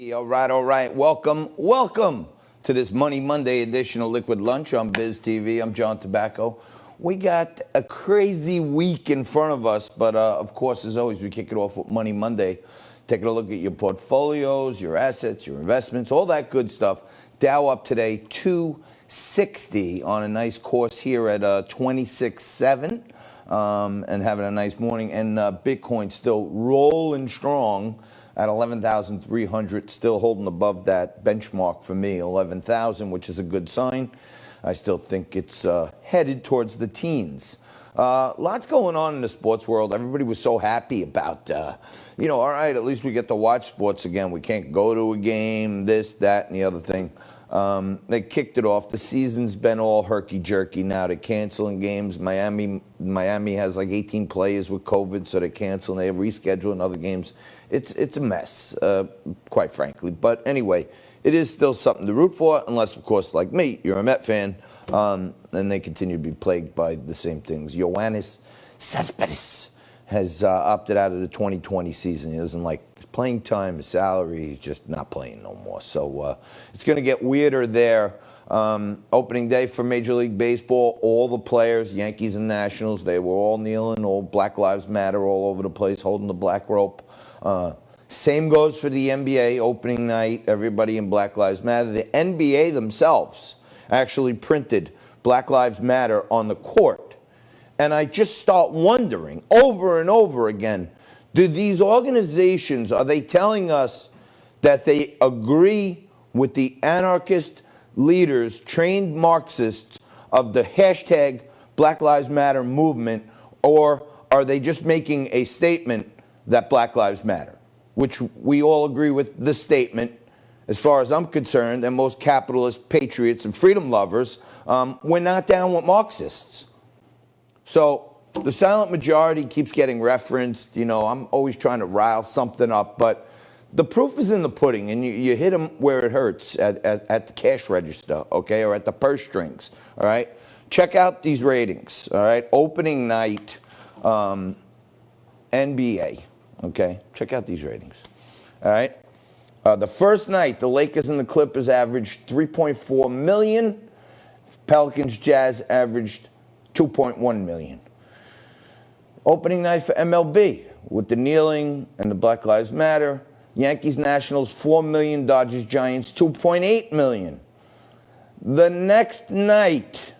All right. Welcome to this Money Monday edition of Liquid Lunch on Biz TV. I'm John Tobacco. We got a crazy week in front of us, but of course, as always, we kick it off with Money Monday. Taking a look at your portfolios, your assets, your investments, all that good stuff. Dow up today, 260 on a nice course here at 26.7, and having a nice morning. And Bitcoin still rolling strong at 11,300, still holding above that benchmark for me, 11,000, which is a good sign. I still think it's headed towards the teens. Lots going on in the sports world. Everybody was so happy about, all right, at least we get to watch sports again. We can't go to a game, this, that, and the other thing. They kicked it off. The season's been all herky-jerky now. They're canceling games. Miami has like 18 players with COVID, so they're canceling. They're rescheduling other games. It's a mess, quite frankly. But anyway, it is still something to root for, unless, of course, like me, you're a Met fan, and they continue to be plagued by the same things. Yoenis Cespedes has opted out of the 2020 season. He doesn't like playing time, his salary. He's just not playing no more. So it's going to get weirder there. Opening day for Major League Baseball, all the players, Yankees and Nationals, they were all kneeling, all Black Lives Matter all over the place, holding the black rope. Same goes for the NBA opening night, everybody in Black Lives Matter. The NBA themselves actually printed Black Lives Matter on the court. And I just start wondering over and over again, do these organizations, are they telling us that they agree with the anarchist leaders, trained Marxists of the hashtag Black Lives Matter movement, or are they just making a statement that Black Lives Matter, which we all agree with the statement, as far as I'm concerned, and most capitalist patriots and freedom lovers, we're not down with Marxists. So the silent majority keeps getting referenced. I'm always trying to rile something up, but the proof is in the pudding, and you hit them where it hurts, at the cash register, okay, or at the purse strings, all right? Check out these ratings, all right? Opening night, NBA, okay? Check out these ratings, all right? The first night, the Lakers and the Clippers averaged 3.4 million. Pelicans Jazz averaged 2.1 million. Opening night for MLB, with the kneeling and the Black Lives Matter, Yankees Nationals 4 million, Dodgers Giants 2.8 million. The next night,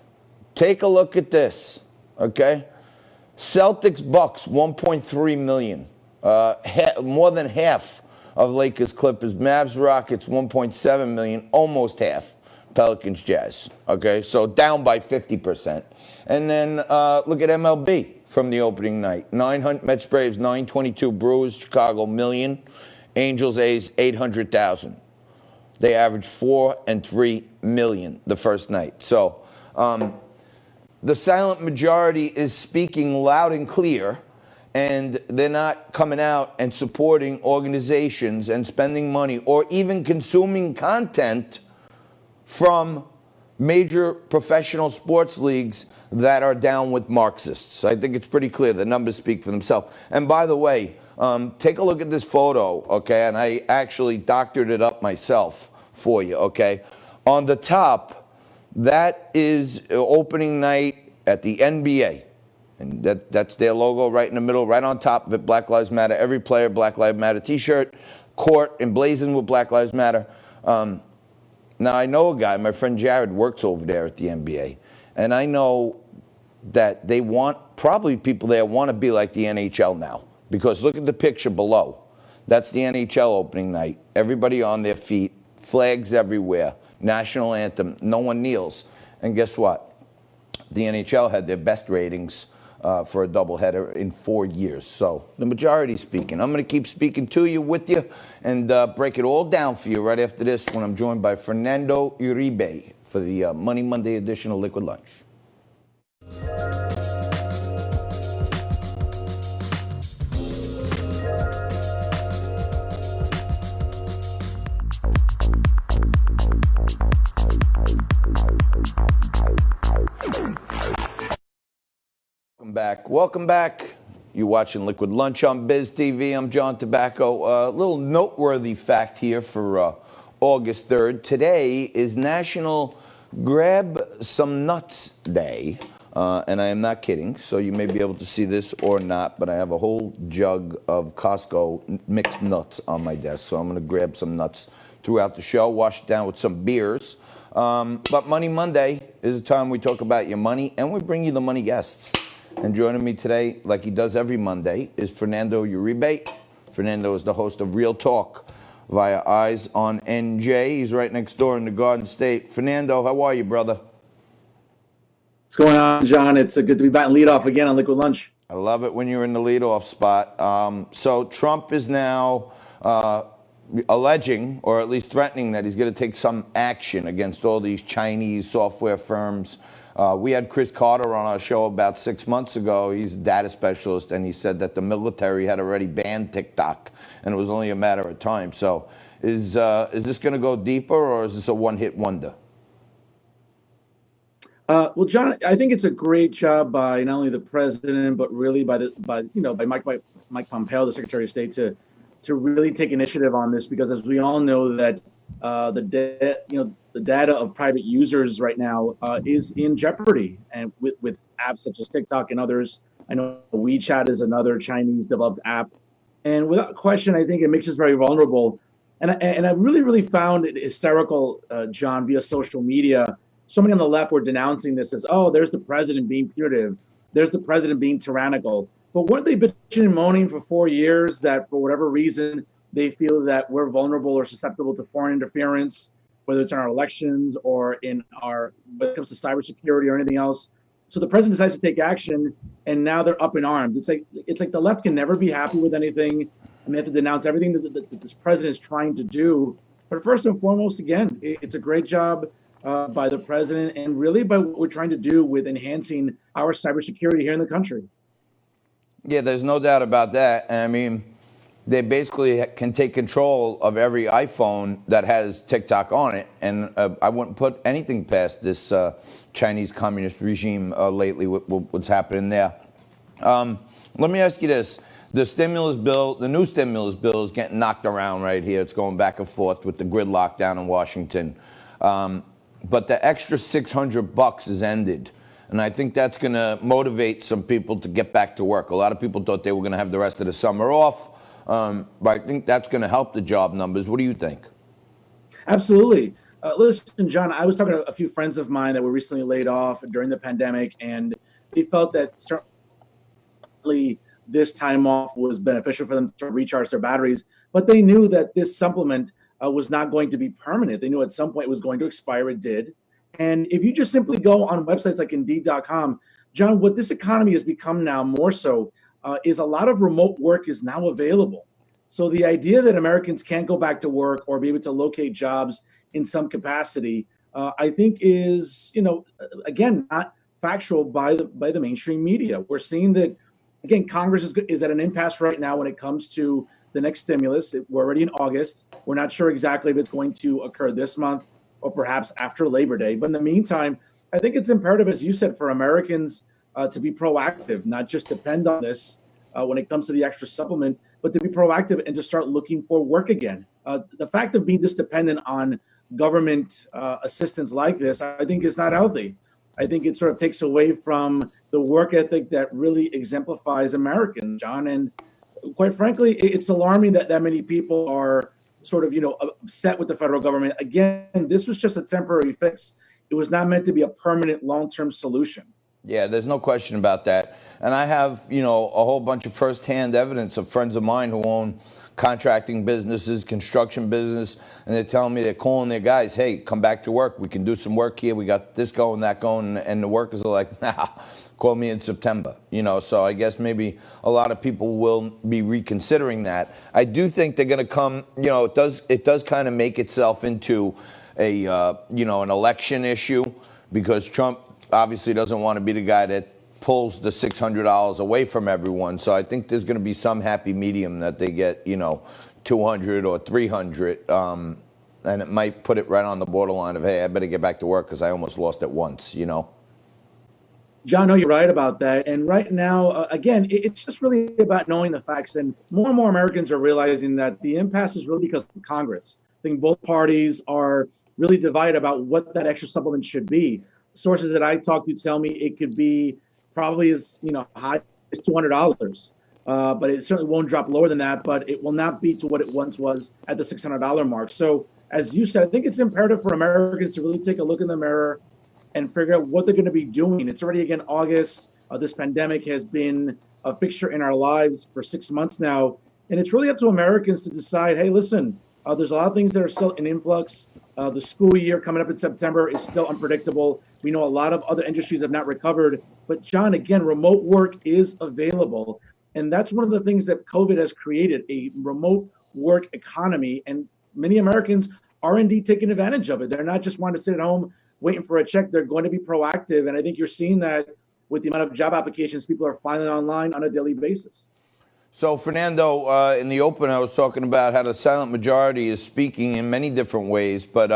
take a look at this, okay? Celtics Bucks 1.3 million, more than half of Lakers Clippers. Mavs Rockets 1.7 million, almost half. Pelicans Jazz, okay? So down by 50%. And then look at MLB from the opening night. 900 Mets Braves 922, Brewers Chicago million, Angels A's 800,000. They averaged 4 and 3 million the first night. So the silent majority is speaking loud and clear, and they're not coming out and supporting organizations and spending money or even consuming content from major professional sports leagues that are down with Marxists. I think it's pretty clear. The numbers speak for themselves. And by the way, take a look at this photo, okay? And I actually doctored it up myself for you, okay? On the top, that is opening night at the NBA. And that's their logo right in the middle, right on top of it, Black Lives Matter. Every player, Black Lives Matter t-shirt, court emblazoned with Black Lives Matter. Now, I know a guy, my friend Jared works over there at the NBA, and I know that they probably people there want to be like the NHL now, because look at the picture below. That's the NHL opening night. Everybody on their feet, flags everywhere, national anthem, no one kneels. And guess what? The NHL had their best ratings for a doubleheader in 4 years. So the majority speaking. I'm going to keep speaking to you, with you, and break it all down for you right after this when I'm joined by Fernando Uribe for the Money Monday edition of Liquid Lunch. Welcome back. You're watching Liquid Lunch on Biz TV. I'm John Tobacco. A little noteworthy fact here for August 3rd. Today is National Grab Some Nuts Day. And I am not kidding. So you may be able to see this or not, but I have a whole jug of Costco mixed nuts on my desk. So I'm going to grab some nuts throughout the show, wash it down with some beers. But Money Monday is a time we talk about your money, and we bring you the money guests. And joining me today, like he does every Monday, is Fernando Uribe. Fernando is the host of Real Talk via Eyes on NJ. He's right next door in the Garden State. Fernando, how are you, brother? What's going on, John? It's good to be back and lead off again on Liquid Lunch. I love it when you're in the leadoff spot. So Trump is now alleging, or at least threatening, that he's going to take some action against all these Chinese software firms. We had Chris Carter on our show about 6 months ago. He's a data specialist, and he said that the military had already banned TikTok, and it was only a matter of time. So is this going to go deeper, or is this a one-hit wonder? Well, John, I think it's a great job by not only the president, but really by Mike Pompeo, the Secretary of State, to really take initiative on this, because as we all know that the data of private users right now is in jeopardy, and with apps such as TikTok and others. I know WeChat is another Chinese developed app, and without question, I think it makes us very vulnerable. And I really found it hysterical, John, via social media. So many on the left were denouncing this as, oh, there's the president being punitive, there's the president being tyrannical. But weren't they bitching and moaning for 4 years that for whatever reason they feel that we're vulnerable or susceptible to foreign interference, whether it's in our elections or when it comes to cybersecurity or anything else? So the president decides to take action, and now they're up in arms. It's like the left can never be happy with anything, and they have to denounce everything that this president is trying to do. But first and foremost, again, it's a great job by the president, and really by what we're trying to do with enhancing our cybersecurity here in the country. Yeah, there's no doubt about that. I mean, they basically can take control of every iPhone that has TikTok on it. And I wouldn't put anything past this Chinese communist regime lately, what's happening there. Let me ask you this. The new stimulus bill is getting knocked around right here. It's going back and forth with the gridlock down in Washington. But the extra $600 is ended. And I think that's going to motivate some people to get back to work. A lot of people thought they were going to have the rest of the summer off. But I think that's going to help the job numbers. What do you think? Absolutely. Listen, John, I was talking to a few friends of mine that were recently laid off during the pandemic, and they felt that certainly this time off was beneficial for them to recharge their batteries. But they knew that this supplement was not going to be permanent. They knew at some point it was going to expire. It did. And if you just simply go on websites like Indeed.com, John, what this economy has become now more so is a lot of remote work is now available. So the idea that Americans can't go back to work or be able to locate jobs in some capacity, I think is, again, not factual by the mainstream media. We're seeing that, again, Congress is at an impasse right now when it comes to the next stimulus. We're already in August. We're not sure exactly if it's going to occur this month or perhaps after Labor Day. But in the meantime, I think it's imperative, as you said, for Americans to be proactive, not just depend on this when it comes to the extra supplement, but to be proactive and to start looking for work again. The fact of being this dependent on government assistance like this, I think is not healthy. I think it sort of takes away from the work ethic that really exemplifies Americans, John. And quite frankly, it's alarming that many people are sort of, upset with the federal government. Again, this was just a temporary fix. It was not meant to be a permanent long-term solution. Yeah, there's no question about that. And I have, a whole bunch of firsthand evidence of friends of mine who own contracting businesses, construction business, and they're telling me, they're calling their guys, hey, come back to work. We can do some work here. We got this going, that going. And the workers are like, nah, call me in September. So I guess maybe a lot of people will be reconsidering that. I do think they're going to come, it does kind of make itself into a, an election issue, because Trump obviously doesn't want to be the guy that pulls the $600 away from everyone. So I think there's going to be some happy medium that they get, 200 or 300. And it might put it right on the borderline of, hey, I better get back to work because I almost lost it once, John, no, you're right about that. And right now, again, it's just really about knowing the facts. And more Americans are realizing that the impasse is really because of Congress. I think both parties are really divided about what that extra supplement should be. Sources that I talk to tell me it could be probably as high as $200, but it certainly won't drop lower than that. But it will not be to what it once was at the $600 mark. So, as you said, I think it's imperative for Americans to really take a look in the mirror and figure out what they're going to be doing. It's already, again, August. This pandemic has been a fixture in our lives for 6 months now. And it's really up to Americans to decide, hey, listen, there's a lot of things that are still in influx. The school year coming up in September is still unpredictable. We know a lot of other industries have not recovered. But, John, again, remote work is available. And that's one of the things that COVID has created, a remote work economy. And many Americans are indeed taking advantage of it. They're not just wanting to sit at home waiting for a check. They're going to be proactive. And I think you're seeing that with the amount of job applications people are filing online on a daily basis. So, Fernando, in the open, I was talking about how the silent majority is speaking in many different ways. But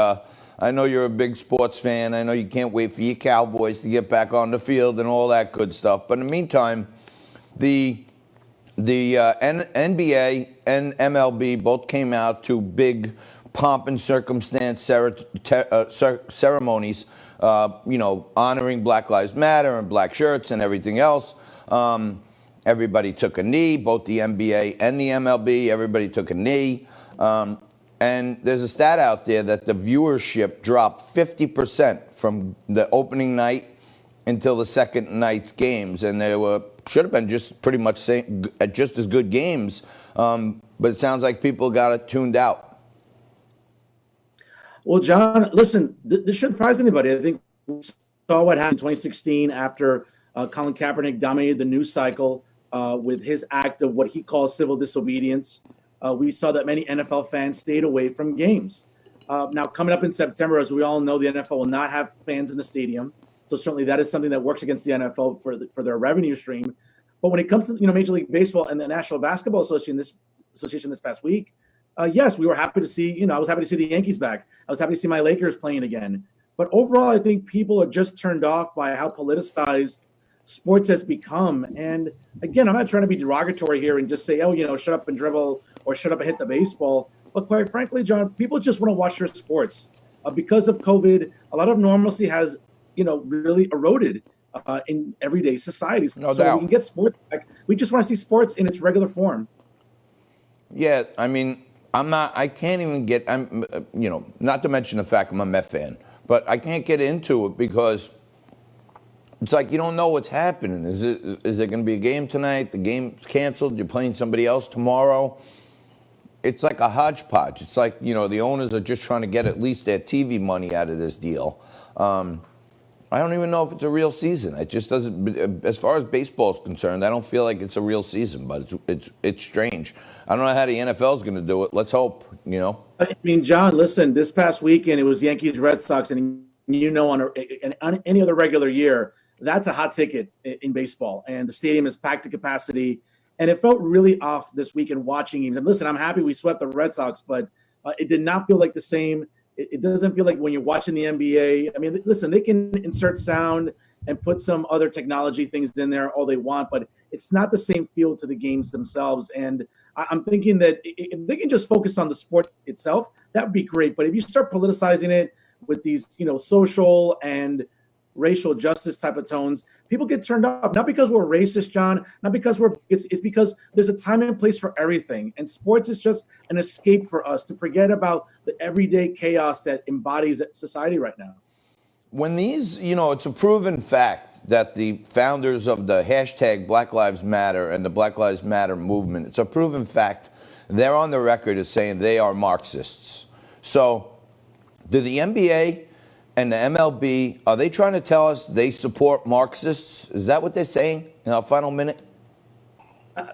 I know you're a big sports fan. I know you can't wait for your Cowboys to get back on the field and all that good stuff. But in the meantime, the NBA and MLB both came out to big pomp and circumstance ceremonies, honoring Black Lives Matter and black shirts and everything else. Everybody took a knee, both the NBA and the MLB, everybody took a knee. And there's a stat out there that the viewership dropped 50% from the opening night until the second night's games. And they should have been just pretty much just as good games. But it sounds like people got it tuned out. Well, John, listen, this shouldn't surprise anybody. I think we saw what happened in 2016 after Colin Kaepernick dominated the news cycle with his act of what he calls civil disobedience. We saw that many NFL fans stayed away from games. Now, coming up in September, as we all know, the NFL will not have fans in the stadium. So certainly that is something that works against the NFL for their revenue stream. But when it comes to Major League Baseball and the National Basketball Association this past week, yes, we were happy to see, I was happy to see the Yankees back. I was happy to see my Lakers playing again. But overall, I think people are just turned off by how politicized sports has become. And again, I'm not trying to be derogatory here and just say, shut up and dribble or shut up and hit the baseball. But quite frankly, John, people just want to watch their sports. Because of COVID, a lot of normalcy has, really eroded in everyday society. No so doubt. We can get sports back. We just want to see sports in its regular form. Yeah, I mean, I can't even get, not to mention the fact I'm a Met fan, but I can't get into it because it's like you don't know what's happening. Is there going to be a game tonight? The game's canceled. You're playing somebody else tomorrow. It's like a hodgepodge. It's like, the owners are just trying to get at least their TV money out of this deal. I don't even know if it's a real season. It just doesn't, as far as baseball is concerned, I don't feel like it's a real season, but it's strange. I don't know how the NFL is going to do it. Let's hope, I mean, John, listen, this past weekend, it was Yankees, Red Sox, and on any other regular year, that's a hot ticket in baseball. And the stadium is packed to capacity. And it felt really off this weekend watching games. And listen, I'm happy we swept the Red Sox, but it did not feel like the same. It doesn't feel like when you're watching the NBA. I mean, listen, they can insert sound and put some other technology things in there all they want, but it's not the same feel to the games themselves. And I'm thinking that if they can just focus on the sport itself, that would be great. But if you start politicizing it with these, social and racial justice type of tones, people get turned off. Not because we're racist, John, not because it's because there's a time and place for everything. And sports is just an escape for us to forget about the everyday chaos that embodies society right now. When these, it's a proven fact that the founders of the hashtag Black Lives Matter and the Black Lives Matter movement, it's a proven fact. They're on the record as saying they are Marxists. So do the NBA and the MLB, are they trying to tell us they support Marxists? Is that what they're saying in our final minute?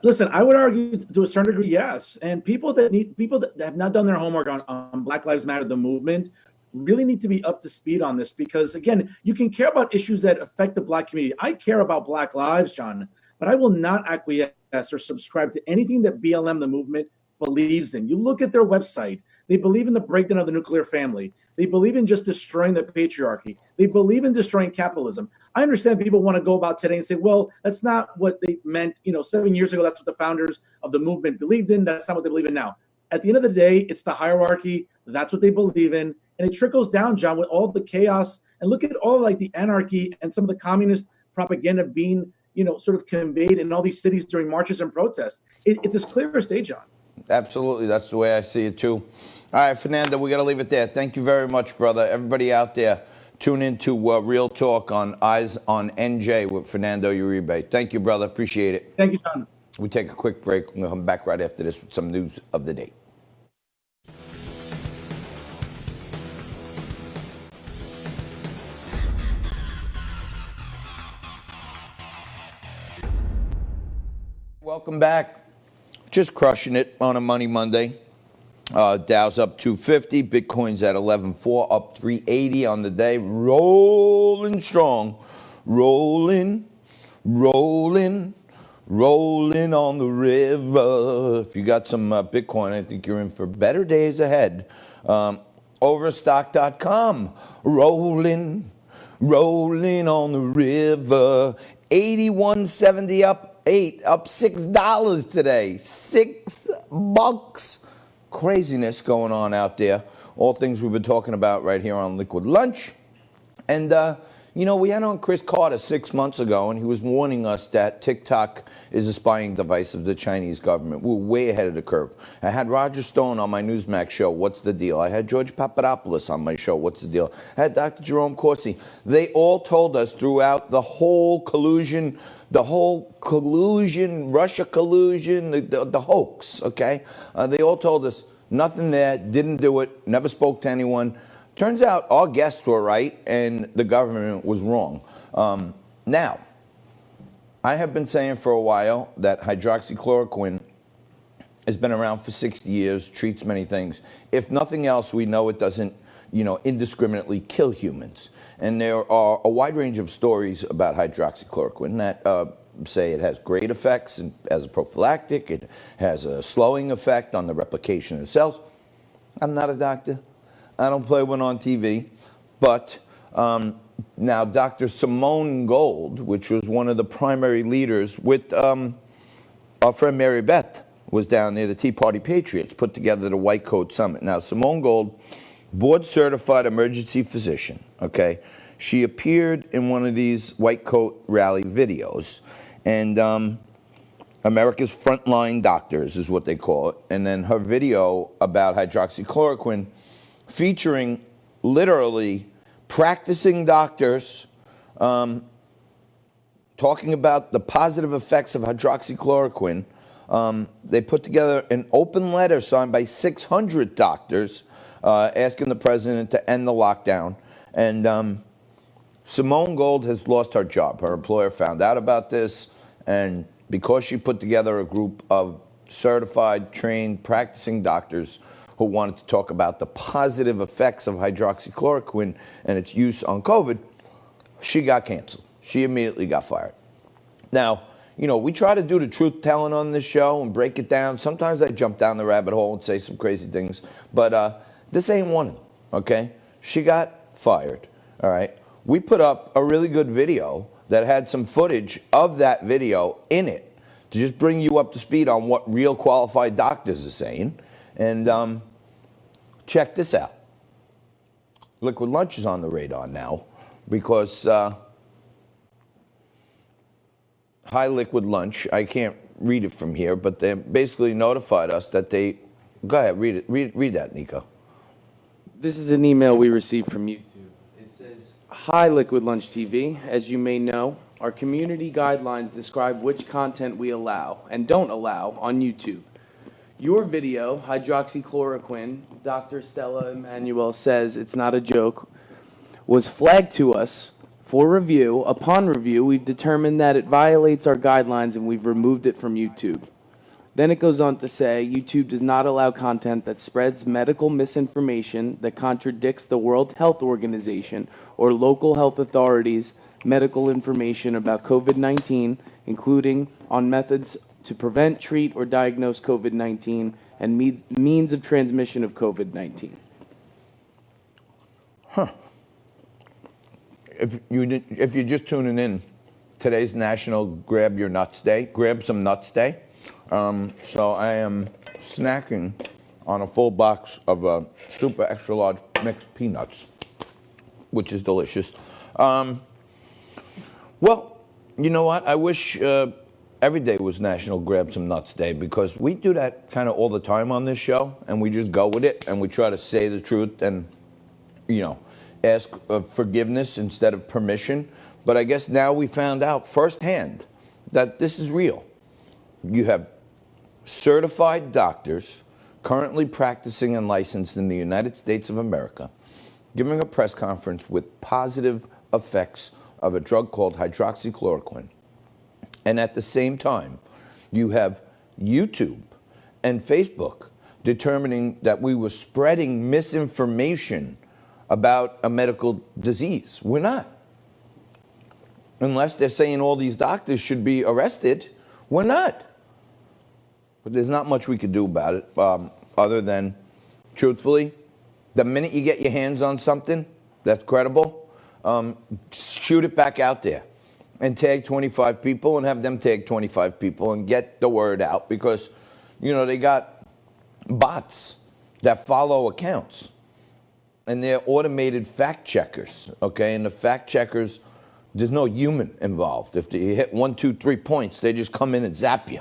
Listen, I would argue to a certain degree, yes. And people that have not done their homework on Black Lives Matter, the movement, really need to be up to speed on this because, again, you can care about issues that affect the Black community. I care about Black lives, John, but I will not acquiesce or subscribe to anything that BLM, the movement, believes in. You look at their website. They believe in the breakdown of the nuclear family. They believe in just destroying the patriarchy. They believe in destroying capitalism. I understand people want to go about today and say, well, that's not what they meant, 7 years ago. That's what the founders of the movement believed in. That's not what they believe in now. At the end of the day, it's the hierarchy. That's what they believe in. And it trickles down, John, with all the chaos. And look at all like the anarchy and some of the communist propaganda being, sort of conveyed in all these cities during marches and protests. It's as clear as day, John. Absolutely. That's the way I see it, too. All right, Fernando, we got to leave it there. Thank you very much, brother. Everybody out there, tune into Real Talk on Eyes on NJ with Fernando Uribe. Thank you, brother. Appreciate it. Thank you, John. We take a quick break. We're going to come back right after this with some news of the day. Welcome back. Just crushing it on a Money Monday. Dow's up 250. Bitcoin's at 11.4, up 380 on the day. Rolling strong. Rolling on the river. If you got some Bitcoin, I think you're in for better days ahead. Overstock.com. Rolling on the river. 81.70 up 8, up $6 today. $6. Craziness going on out there. All things we've been talking about right here on Liquid Lunch. And, we had on Chris Carter 6 months ago, and he was warning us that TikTok is a spying device of the Chinese government. We're way ahead of the curve. I had Roger Stone on my Newsmax show, What's the Deal? I had George Papadopoulos on my show, What's the Deal? I had Dr. Jerome Corsi. They all told us throughout the whole collusion, Russia collusion, the hoax, okay? They all told us nothing there, didn't do it, never spoke to anyone. Turns out our guests were right and the government was wrong. Now, I have been saying for a while that hydroxychloroquine has been around for 60 years, treats many things. If nothing else, we know it doesn't, indiscriminately kill humans. And there are a wide range of stories about hydroxychloroquine that say it has great effects as a prophylactic. It has a slowing effect on the replication of cells. I'm not a doctor. I don't play one on TV. But now Dr. Simone Gold, which was one of the primary leaders with our friend Mary Beth, was down there, the Tea Party Patriots, put together the White Coat Summit. Now, Simone Gold, board-certified emergency physician, okay? She appeared in one of these White Coat rally videos, and America's Frontline Doctors is what they call it. And then her video about hydroxychloroquine featuring literally practicing doctors talking about the positive effects of hydroxychloroquine. They put together an open letter signed by 600 doctors asking the president to end the lockdown. And Simone Gold has lost her job. Her employer found out about this, and because she put together a group of certified, trained, practicing doctors who wanted to talk about the positive effects of hydroxychloroquine and its use on COVID, she got canceled. She immediately got fired. Now, we try to do the truth telling on this show and break it down. Sometimes I jump down the rabbit hole and say some crazy things, but this ain't one of them, okay? She got fired, all right? We put up a really good video that had some footage of that video in it to just bring you up to speed on what real qualified doctors are saying. And check this out. Liquid Lunch is on the radar now because Hi Liquid Lunch, I can't read it from here, but they basically notified us that they, go ahead, read it. Read that, Nico. This is an email we received from YouTube. It says, Hi Liquid Lunch TV. As you may know, our community guidelines describe which content we allow and don't allow on YouTube. Your video, hydroxychloroquine, Dr. Stella Emanuel says it's not a joke, was flagged to us for review. Upon review, we've determined that it violates our guidelines and we've removed it from YouTube. Then it goes on to say YouTube does not allow content that spreads medical misinformation that contradicts the World Health Organization or local health authorities' medical information about COVID-19, including on methods to prevent, treat, or diagnose COVID-19 and means of transmission of COVID-19. If you're just tuning in, today's National Grab Your Nuts Day. Grab some nuts day. So I am snacking on a full box of super extra large mixed peanuts, which is delicious. Well, you know what? I wish every day was National Grab Some Nuts Day, because we do that kind of all the time on this show, and we just go with it and we try to say the truth and, you know, ask forgiveness instead of permission. But I guess now we found out firsthand that this is real. You have certified doctors currently practicing and licensed in the United States of America giving a press conference with positive effects of a drug called hydroxychloroquine. And at the same time, you have YouTube and Facebook determining that we were spreading misinformation about a medical disease. We're not. Unless they're saying all these doctors should be arrested, we're not. But there's not much we could do about it, other than, truthfully, the minute you get your hands on something that's credible, shoot it back out there and tag 25 people and have them tag 25 people and get the word out, because, you know, they got bots that follow accounts. And they're automated fact checkers, okay? And the fact checkers, there's no human involved. If you hit 1, 2, 3 points, they just come in and zap you,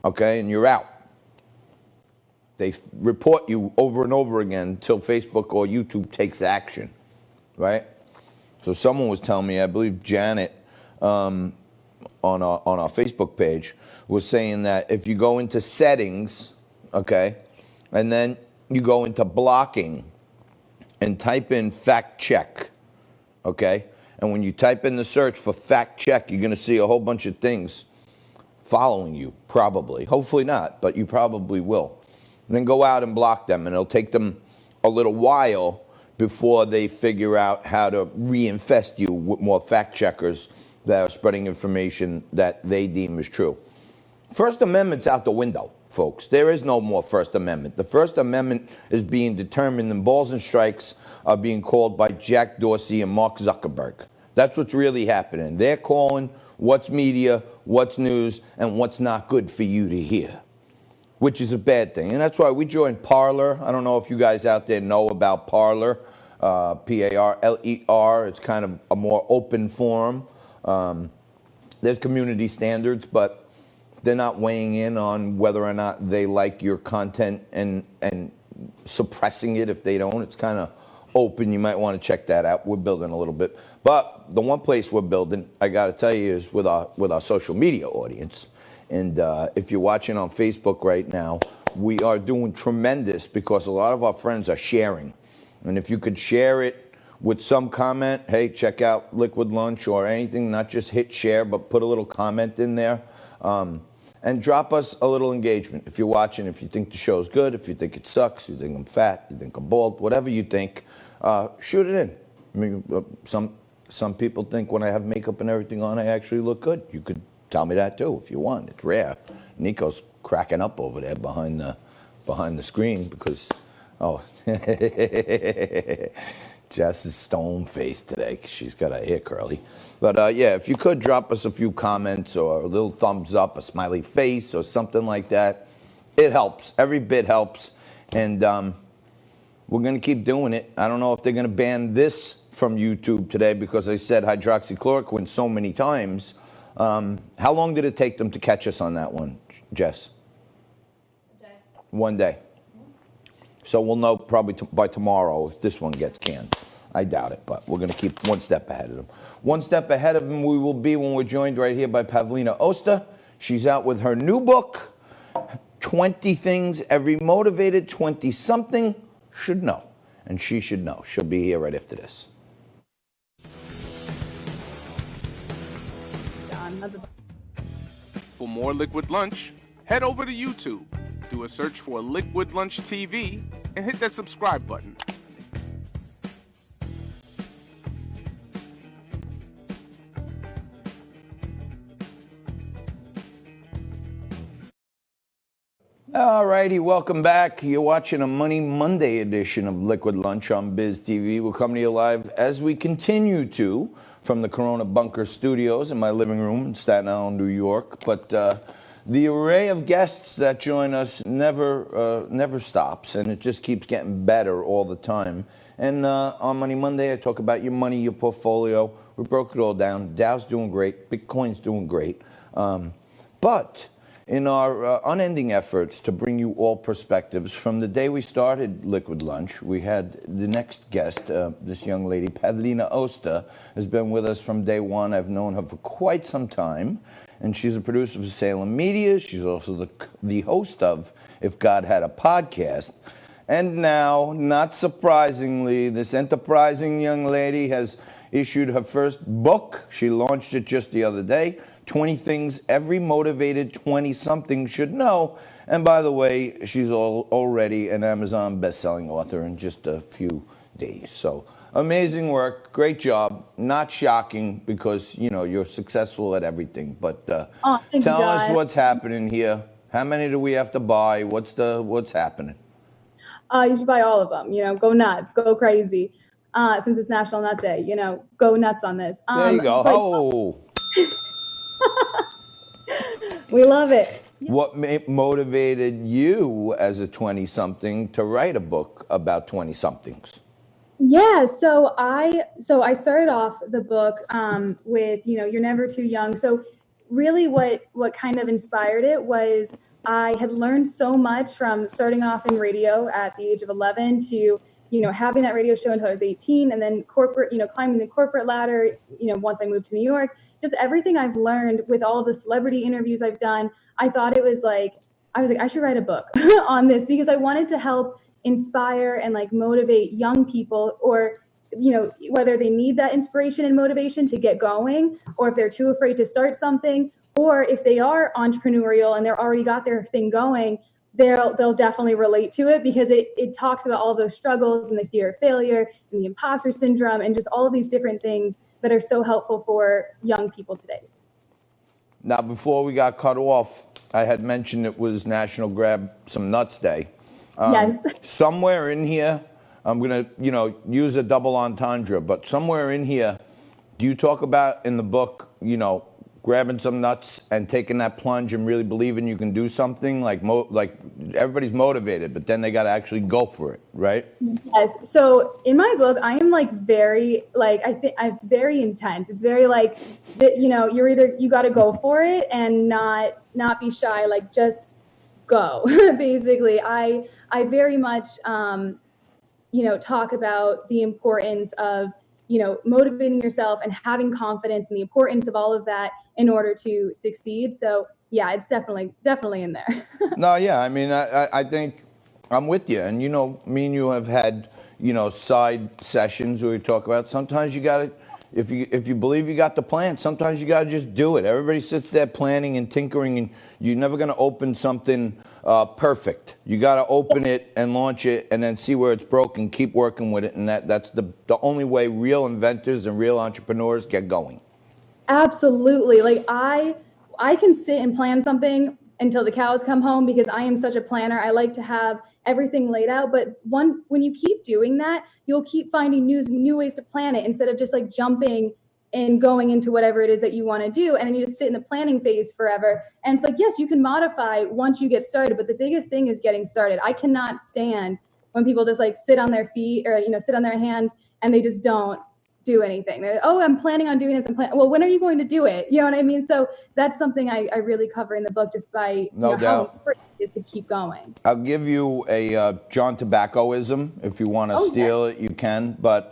okay? And you're out. They report you over and over again until Facebook or YouTube takes action, right? So someone was telling me, I believe Janet on our Facebook page was saying that if you go into settings, okay, and then you go into blocking, and type in fact check, okay? And when you type in the search for fact check, you're gonna see a whole bunch of things following you, probably. Hopefully not, but you probably will. And then go out and block them, and it'll take them a little while before they figure out how to reinfest you with more fact checkers that are spreading information that they deem is true. First Amendment's out the window, folks. There is no more First Amendment. The First Amendment is being determined, and balls and strikes are being called by Jack Dorsey and Mark Zuckerberg. That's what's really happening. They're calling what's media, what's news, and what's not good for you to hear, which is a bad thing. And that's why we joined Parler. I don't know if you guys out there know about Parler, Parler. It's kind of a more open forum. There's community standards, but they're not weighing in on whether or not they like your content and suppressing it if they don't. It's kind of open. You might want to check that out. We're building a little bit. But the one place we're building, I got to tell you, is with our social media audience. And if you're watching on Facebook right now, we are doing tremendous because a lot of our friends are sharing. And if you could share it with some comment, hey, check out Liquid Lunch or anything, not just hit share, but put a little comment in there. And drop us a little engagement. If you're watching, if you think the show's good, if you think it sucks, you think I'm fat, you think I'm bald, whatever you think, shoot it in. I mean, some people think when I have makeup and everything on, I actually look good. You could tell me that too if you want. It's rare. Nico's cracking up over there behind the screen because, oh, Jess is stone-faced today 'cause she's got her hair curly. But yeah, if you could drop us a few comments or a little thumbs up, a smiley face or something like that, it helps. Every bit helps. And we're going to keep doing it. I don't know if they're going to ban this from YouTube today because I said hydroxychloroquine so many times. How long did it take them to catch us on that one, Jess? A day. 1 day. So we'll know probably by tomorrow if this one gets canned. I doubt it, but we're going to keep one step ahead of them. One step ahead of them we will be when we're joined right here by Pavlina Oster. She's out with her new book, 20 Things Every Motivated 20-something Should Know. And she should know. She'll be here right after this. For more Liquid Lunch, head over to YouTube, do a search for Liquid Lunch TV, and hit that subscribe button. All righty, welcome back. You're watching a Money Monday edition of Liquid Lunch on Biz TV. We're coming to you live as we continue to from the Corona Bunker Studios in my living room in Staten Island, New York. But the array of guests that join us never stops, and it just keeps getting better all the time. And on Money Monday, I talk about your money, your portfolio. We broke it all down. Dow's doing great. Bitcoin's doing great. But in our unending efforts to bring you all perspectives, from the day we started Liquid Lunch, we had the next guest, this young lady, Pavlina Osta, has been with us from day one. I've known her for quite some time, and she's a producer for Salem Media. She's also the host of If God Had a Podcast. And now, not surprisingly, this enterprising young lady has issued her first book. She launched it just the other day. 20 Things Every Motivated 20-Something Should Know. And by the way, she's already an Amazon best-selling author in just a few days. So amazing work, great job. Not shocking because, you know, you're successful at everything. But tell us what's happening here. How many do we have to buy? What's happening? You should buy all of them. You know, go nuts, go crazy. Since it's National Nut Day, you know, go nuts on this. There you go. Oh. We love it. What motivated you as a 20-something to write a book about 20-somethings? Yeah, so I started off the book with, you know, you're never too young. So really what kind of inspired it was I had learned so much from starting off in radio at the age of 11 to, you know, having that radio show until I was 18, and then corporate, you know, climbing the corporate ladder, you know, once I moved to New York. Just everything I've learned with all the celebrity interviews I've done, I thought it was like, I should write a book on this because I wanted to help inspire and like motivate young people, or, you know, whether they need that inspiration and motivation to get going, or if they're too afraid to start something, or if they are entrepreneurial and they're already got their thing going, they'll definitely relate to it because it talks about all those struggles and the fear of failure and the imposter syndrome and just all of these different things that are so helpful for young people today. Now, before we got cut off, I had mentioned it was National Grab Some Nuts Day. Yes. Somewhere in here, I'm going to, you know, use a double entendre, but somewhere in here, do you talk about in the book, you know, grabbing some nuts and taking that plunge and really believing you can do something? Like everybody's motivated, but then they got to actually go for it, right? Yes. So in my book, I am like very, like, I think it's very intense. It's very like, you know, you got to go for it and not be shy, like just go. Basically, I very much, you know, talk about the importance of, you know, motivating yourself and having confidence and the importance of all of that in order to succeed. So yeah, it's definitely in there. No, yeah, I mean, I think I'm with you. And, you know, me and you have had, you know, side sessions where we talk about sometimes you got to, if you believe you got the plan, sometimes you got to just do it. Everybody sits there planning and tinkering, and you're never going to open something perfect. You got to open it and launch it and then see where it's broken, keep working with it. And that's the only way real inventors and real entrepreneurs get going. Absolutely. Like I can sit and plan something until the cows come home because I am such a planner. I like to have everything laid out. But when you keep doing that, you'll keep finding new ways to plan it instead of just like jumping and going into whatever it is that you want to do. And then you just sit in the planning phase forever. And it's like, yes, you can modify once you get started, but the biggest thing is getting started. I cannot stand when people just like sit on their feet or, you know, sit on their hands and they just don't do anything. They're, oh, I'm planning on doing this. Well, when are you going to do it? You know what I mean? So that's something I really cover in the book, just by No doubt. how important it is to keep going. I'll give you a John Tobaccoism. If you want to steal it, you can. But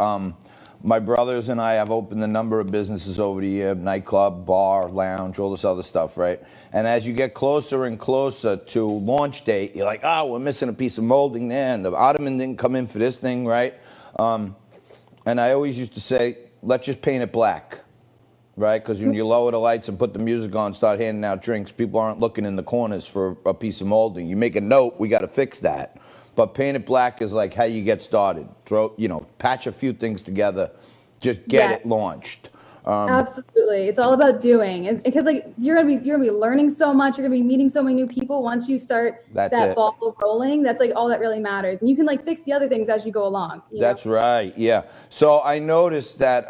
my brothers and I have opened a number of businesses over the year, nightclub, bar, lounge, all this other stuff, right? And as you get closer and closer to launch date, you're like, oh, we're missing a piece of molding there, and the ottoman didn't come in for this thing, right? And I always used to say, let's just paint it black, right? Because when you lower the lights and put the music on, start handing out drinks, people aren't looking in the corners for a piece of molding. You make a note, we got to fix that. But paint it black is like how you get started. Patch a few things together, just get it launched. Absolutely. It's all about doing. Because like you're gonna be learning so much, you're gonna be meeting so many new people. Once you start That's that it. ball rolling, that's like all that really matters. And you can like fix the other things as you go along. That's right. Yeah. So I noticed that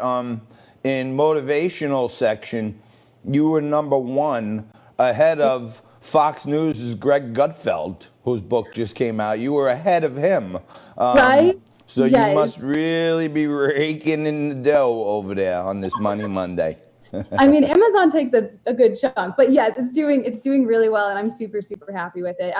in motivational section, you were number one ahead of Fox News' Greg Gutfeld, whose book just came out. You were ahead of him. Right? So Yes. you must really be raking in the dough over there on this Money Monday. I mean, Amazon takes a good chunk, but yes, it's doing really well, and I'm super, super happy with it.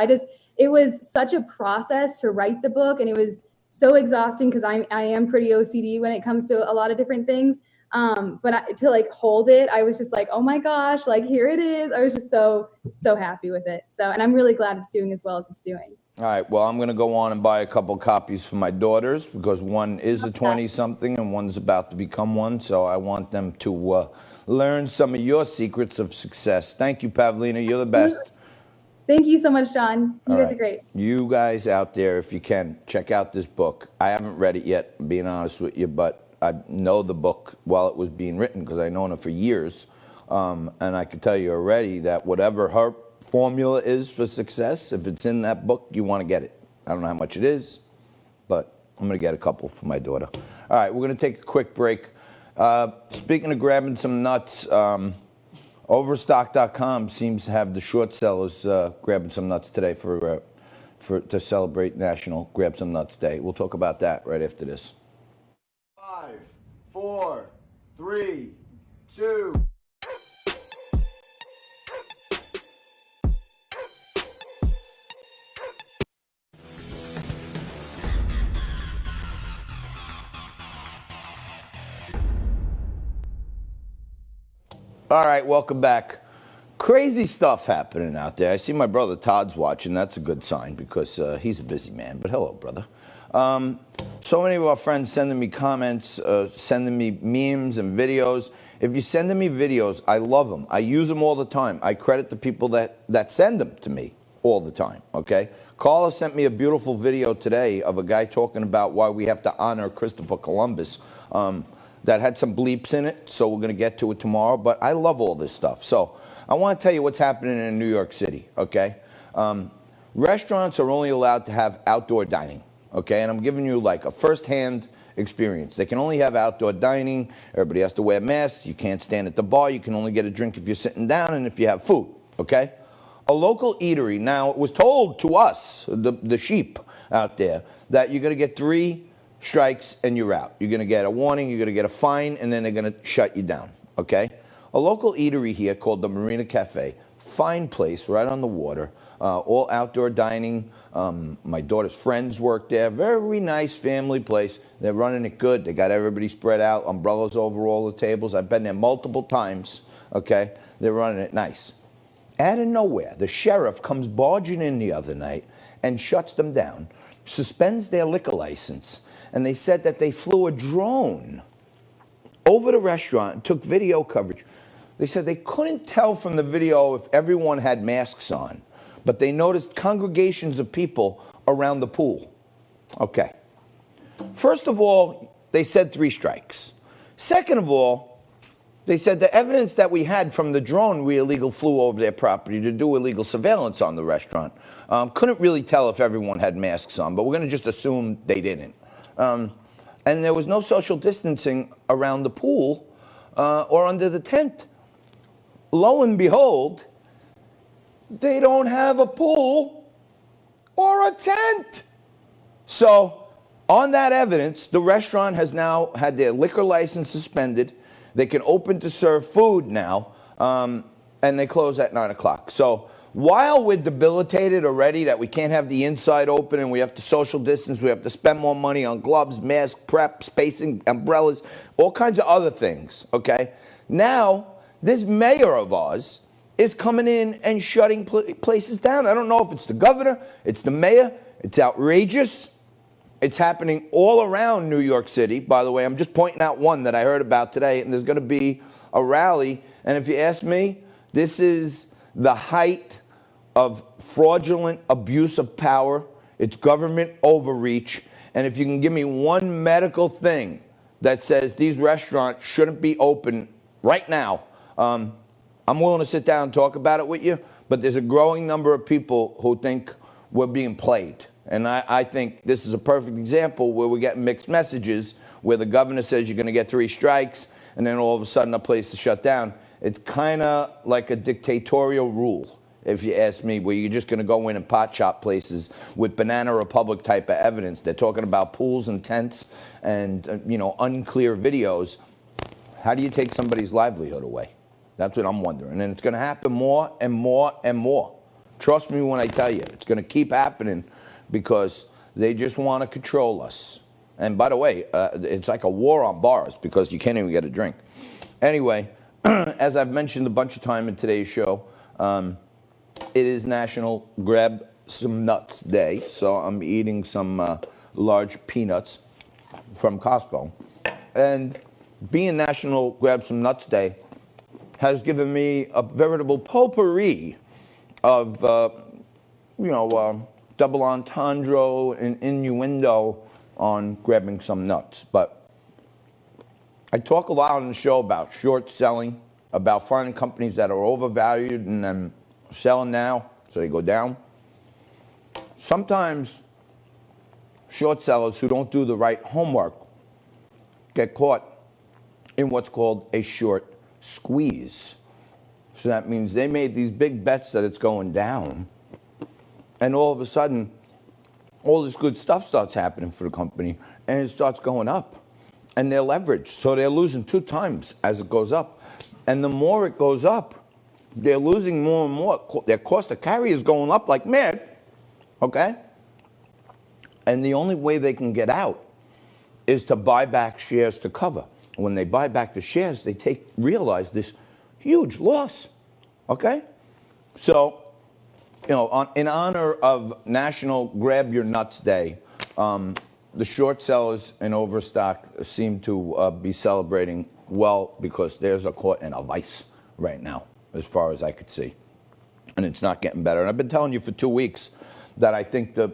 It was such a process to write the book, and it was so exhausting because I am pretty OCD when it comes to a lot of different things. To like hold it, I was just like, oh my gosh, like here it is. I was just so happy with it. So, and I'm really glad it's doing as well as it's doing. All right, well, I'm going to go on and buy a couple copies for my daughters because one is a 20-something and one's about to become one. So I want them to learn some of your secrets of success. Thank you, Pavlina. You're the best. Thank you so much, John. You guys are great. You guys out there, if you can, check out this book. I haven't read it yet, being honest with you, but I know the book while it was being written because I've known her for years. And I can tell you already that whatever her formula is for success, if it's in that book, you want to get it. I don't know how much it is, but I'm going to get a couple for my daughter. All right, we're going to take a quick break. Speaking of grabbing some nuts, Overstock.com seems to have the short sellers grabbing some nuts today to celebrate National Grab Some Nuts Day. We'll talk about that right after this. 5, 4, 3, 2. All right, welcome back. Crazy stuff happening out there. I see my brother Todd's watching. That's a good sign because he's a busy man. But hello, brother. So many of our friends sending me comments, sending me memes and videos. If you're sending me videos, I love them. I use them all the time. I credit the people that send them to me all the time, okay? Carla sent me a beautiful video today of a guy talking about why we have to honor Christopher Columbus. That had some bleeps in it, so we're going to get to it tomorrow. But I love all this stuff. So I want to tell you what's happening in New York City, okay? Restaurants are only allowed to have outdoor dining, okay? And I'm giving you like a first-hand experience. They can only have outdoor dining. Everybody has to wear masks. You can't stand at the bar. You can only get a drink if you're sitting down and if you have food, okay? A local eatery, now it was told to us, the sheep out there, that you're going to get 3 strikes and you're out. You're going to get a warning, you're going to get a fine, and then they're going to shut you down, okay? A local eatery here called the Marina Cafe, fine place right on the water, all outdoor dining. My daughter's friends work there. Very nice family place. They're running it good. They got everybody spread out, umbrellas over all the tables. I've been there multiple times, okay? They're running it nice. Out of nowhere, the sheriff comes barging in the other night and shuts them down, suspends their liquor license, and they said that they flew a drone over the restaurant and took video coverage. They said they couldn't tell from the video if everyone had masks on, but they noticed congregations of people around the pool. Okay. First of all, they said 3 strikes. Second of all, they said the evidence that we had from the drone we illegal flew over their property to do illegal surveillance on the restaurant couldn't really tell if everyone had masks on, but we're going to just assume they didn't. And there was no social distancing around the pool or under the tent. Lo and behold, they don't have a pool or a tent. So on that evidence, the restaurant has now had their liquor license suspended. They can open to serve food now, and they close at 9 o'clock. So while we're debilitated already that we can't have the inside open and we have to social distance, we have to spend more money on gloves, masks, prep, spacing, umbrellas, all kinds of other things, okay? Now, this mayor of ours is coming in and shutting places down. I don't know if it's the governor, it's the mayor, it's outrageous. It's happening all around New York City. By the way, I'm just pointing out one that I heard about today, and there's going to be a rally. And if you ask me, this is the height of fraudulent abuse of power. It's government overreach. And if you can give me one medical thing that says these restaurants shouldn't be open right now. I'm willing to sit down and talk about it with you, but there's a growing number of people who think we're being played. And I think this is a perfect example where we're getting mixed messages, where the governor says you're going to get 3 strikes, and then all of a sudden a place is shut down. It's kind of like a dictatorial rule, if you ask me, where you're just going to go in and pot shop places with Banana Republic type of evidence. They're talking about pools and tents and, unclear videos. How do you take somebody's livelihood away? That's what I'm wondering. And it's going to happen more and more and more. Trust me when I tell you, it's going to keep happening because they just want to control us. And by the way, it's like a war on bars because you can't even get a drink. Anyway, as I've mentioned a bunch of time in today's show, it is National Grab Some Nuts Day. So I'm eating some large peanuts from Costco. And being National Grab Some Nuts Day has given me a veritable potpourri of, double entendre and innuendo on grabbing some nuts. But I talk a lot on the show about short selling, about finding companies that are overvalued and then selling now so they go down. Sometimes short sellers who don't do the right homework get caught in what's called a short squeeze. So that means they made these big bets that it's going down, and all of a sudden, all this good stuff starts happening for the company, and it starts going up. And they're leveraged, so they're losing 2 times as it goes up. And the more it goes up, they're losing more and more. Their cost of carry is going up like mad, okay? And the only way they can get out is to buy back shares to cover. When they buy back the shares, they realize this huge loss, okay? So, in honor of National Grab Your Nuts Day, the short sellers in Overstock seem to be celebrating well because theirs are caught in a vice right now, as far as I could see. And it's not getting better. And I've been telling you for 2 weeks that I think the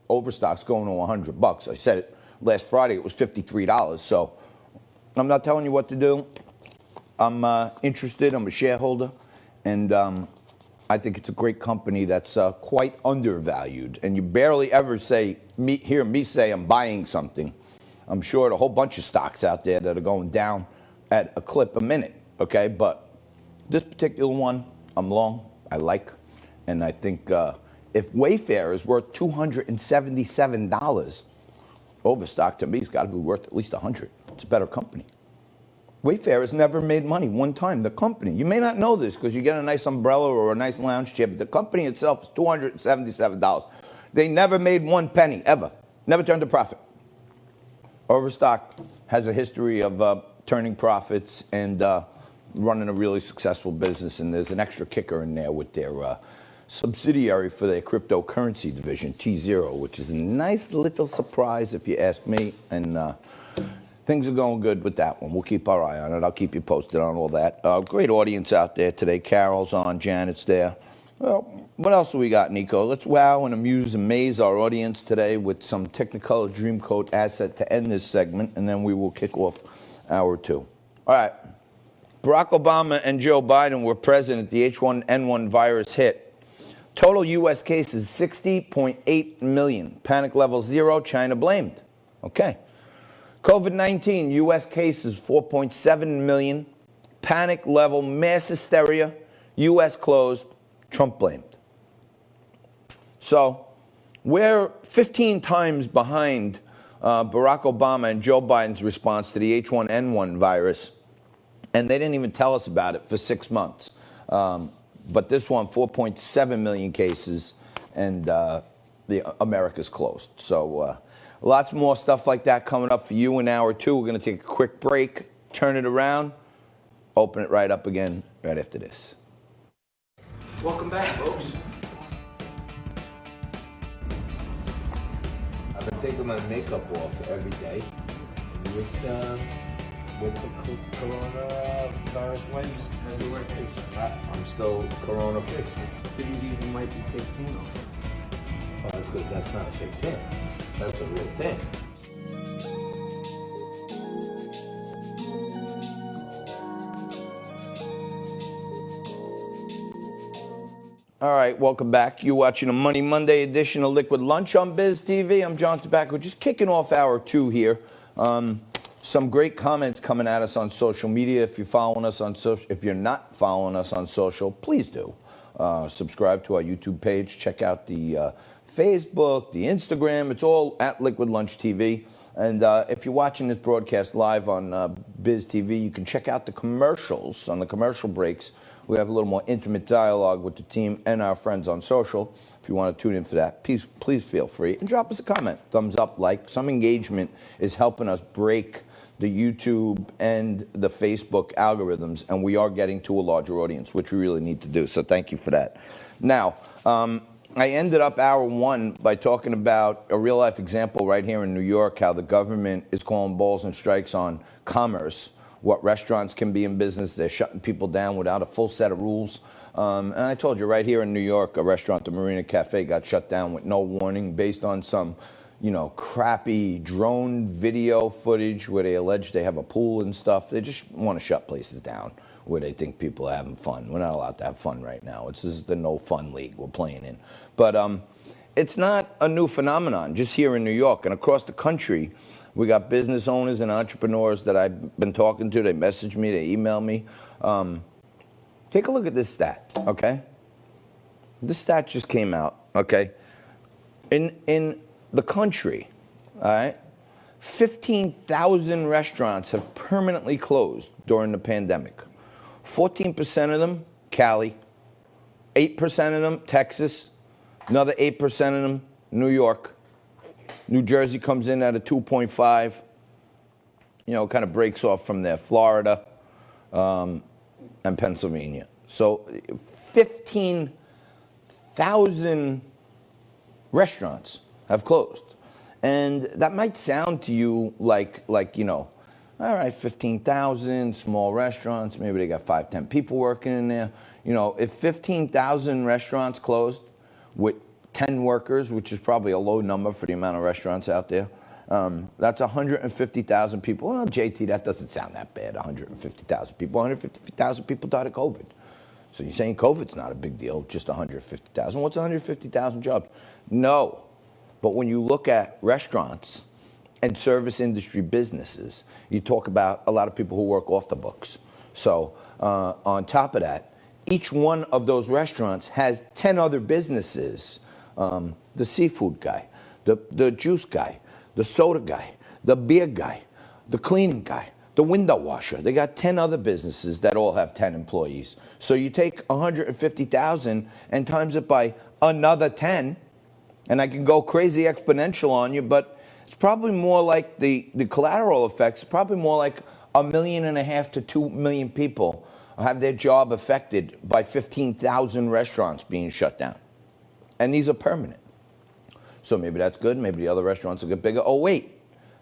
Overstock's going to $100. I said it last Friday, it was $53. So I'm not telling you what to do. I'm interested. I'm a shareholder. And I think it's a great company that's quite undervalued. And you barely ever hear me say I'm buying something. I'm sure a whole bunch of stocks out there that are going down at a clip a minute, okay? But this particular one, I'm long, I like. And I think if Wayfair is worth $277, Overstock to me has got to be worth at least $100. It's a better company. Wayfair has never made money one time. The company, you may not know this because you get a nice umbrella or a nice lounge chair, but the company itself is $277. They never made 1 penny, ever. Never turned a profit. Overstock has a history of turning profits and running a really successful business, and there's an extra kicker in there with their subsidiary for their cryptocurrency division, T0, which is a nice little surprise if you ask me, and things are going good with that one. We'll keep our eye on it. I'll keep you posted on all that. Great audience out there today. Carol's on, Janet's there. Well, what else do we got, Nico? Let's wow and amuse and amaze our audience today with some Technicolor Dreamcoat asset to end this segment, and then we will kick off hour 2. All right. Barack Obama and Joe Biden were president. The H1N1 virus hit. Total U.S. cases, 60.8 million. Panic level 0, China blamed. Okay. COVID-19, U.S. cases, 4.7 million. Panic level, mass hysteria. U.S. closed, Trump blamed. So we're 15 times behind Barack Obama and Joe Biden's response to the H1N1 virus. And they didn't even tell us about it for 6 months. But this one, 4.7 million cases, and America's closed. So lots more stuff like that coming up for you in hour 2. We're going to take a quick break, turn it around, open it right up again right after this. Welcome back, folks. I've been taking my makeup off every day with the coronavirus wipes. I'm still corona free. Didn't even might be fake tan off. Well, that's because that's not a fake tan. That's a real thing. All right, welcome back. You're watching a Money Monday edition of Liquid Lunch on Biz TV. I'm John Tobacco, just kicking off hour 2 here. Some great comments coming at us on social media. If you're following us on social, if you're not following us on social, please do. Subscribe to our YouTube page. Check out the Facebook, the Instagram. It's all at Liquid Lunch TV. And if you're watching this broadcast live on Biz TV, you can check out the commercials. On the commercial breaks, we have a little more intimate dialogue with the team and our friends on social. If you want to tune in for that, please feel free and drop us a comment. Thumbs up, like. Some engagement is helping us break the YouTube and the Facebook algorithms, and we are getting to a larger audience, which we really need to do. So thank you for that. Now, I ended up hour 1 by talking about a real-life example right here in New York, how the government is calling balls and strikes on commerce, what restaurants can be in business. They're shutting people down without a full set of rules. And I told you, right here in New York, a restaurant, the Marina Cafe, got shut down with no warning based on some, crappy drone video footage where they allege they have a pool and stuff. They just want to shut places down where they think people are having fun. We're not allowed to have fun right now. This is the no fun league we're playing in. But it's not a new phenomenon just here in New York and across the country. We got business owners and entrepreneurs that I've been talking to. They message me, they email me. Take a look at this stat, okay? This stat just came out, okay? In the country, all right, 15,000 restaurants have permanently closed during the pandemic. 14% of them, Cali. 8% of them, Texas. Another 8% of them, New York. New Jersey comes in at a 2.5, kind of breaks off from there. Florida and Pennsylvania. So 15,000 restaurants have closed. And that might sound to you like all right, 15,000 small restaurants, maybe they got 5, 10 people working in there. If 15,000 restaurants closed with 10 workers, which is probably a low number for the amount of restaurants out there, that's 150,000 people. Well, JT, that doesn't sound that bad, 150,000 people. 150,000 people died of COVID. So you're saying COVID's not a big deal, just 150,000. What's 150,000 jobs? No. But when you look at restaurants and service industry businesses, you talk about a lot of people who work off the books. So on top of that, each one of those restaurants has 10 other businesses. The seafood guy, the juice guy, the soda guy, the beer guy, the cleaning guy, the window washer. They got 10 other businesses that all have 10 employees. So you take 150,000 and times it by another 10, and I can go crazy exponential on you, but it's probably more like the collateral effects, probably more like 1.5 million to 2 million people have their job affected by 15,000 restaurants being shut down. And these are permanent. So maybe that's good. Maybe the other restaurants will get bigger. Oh, wait.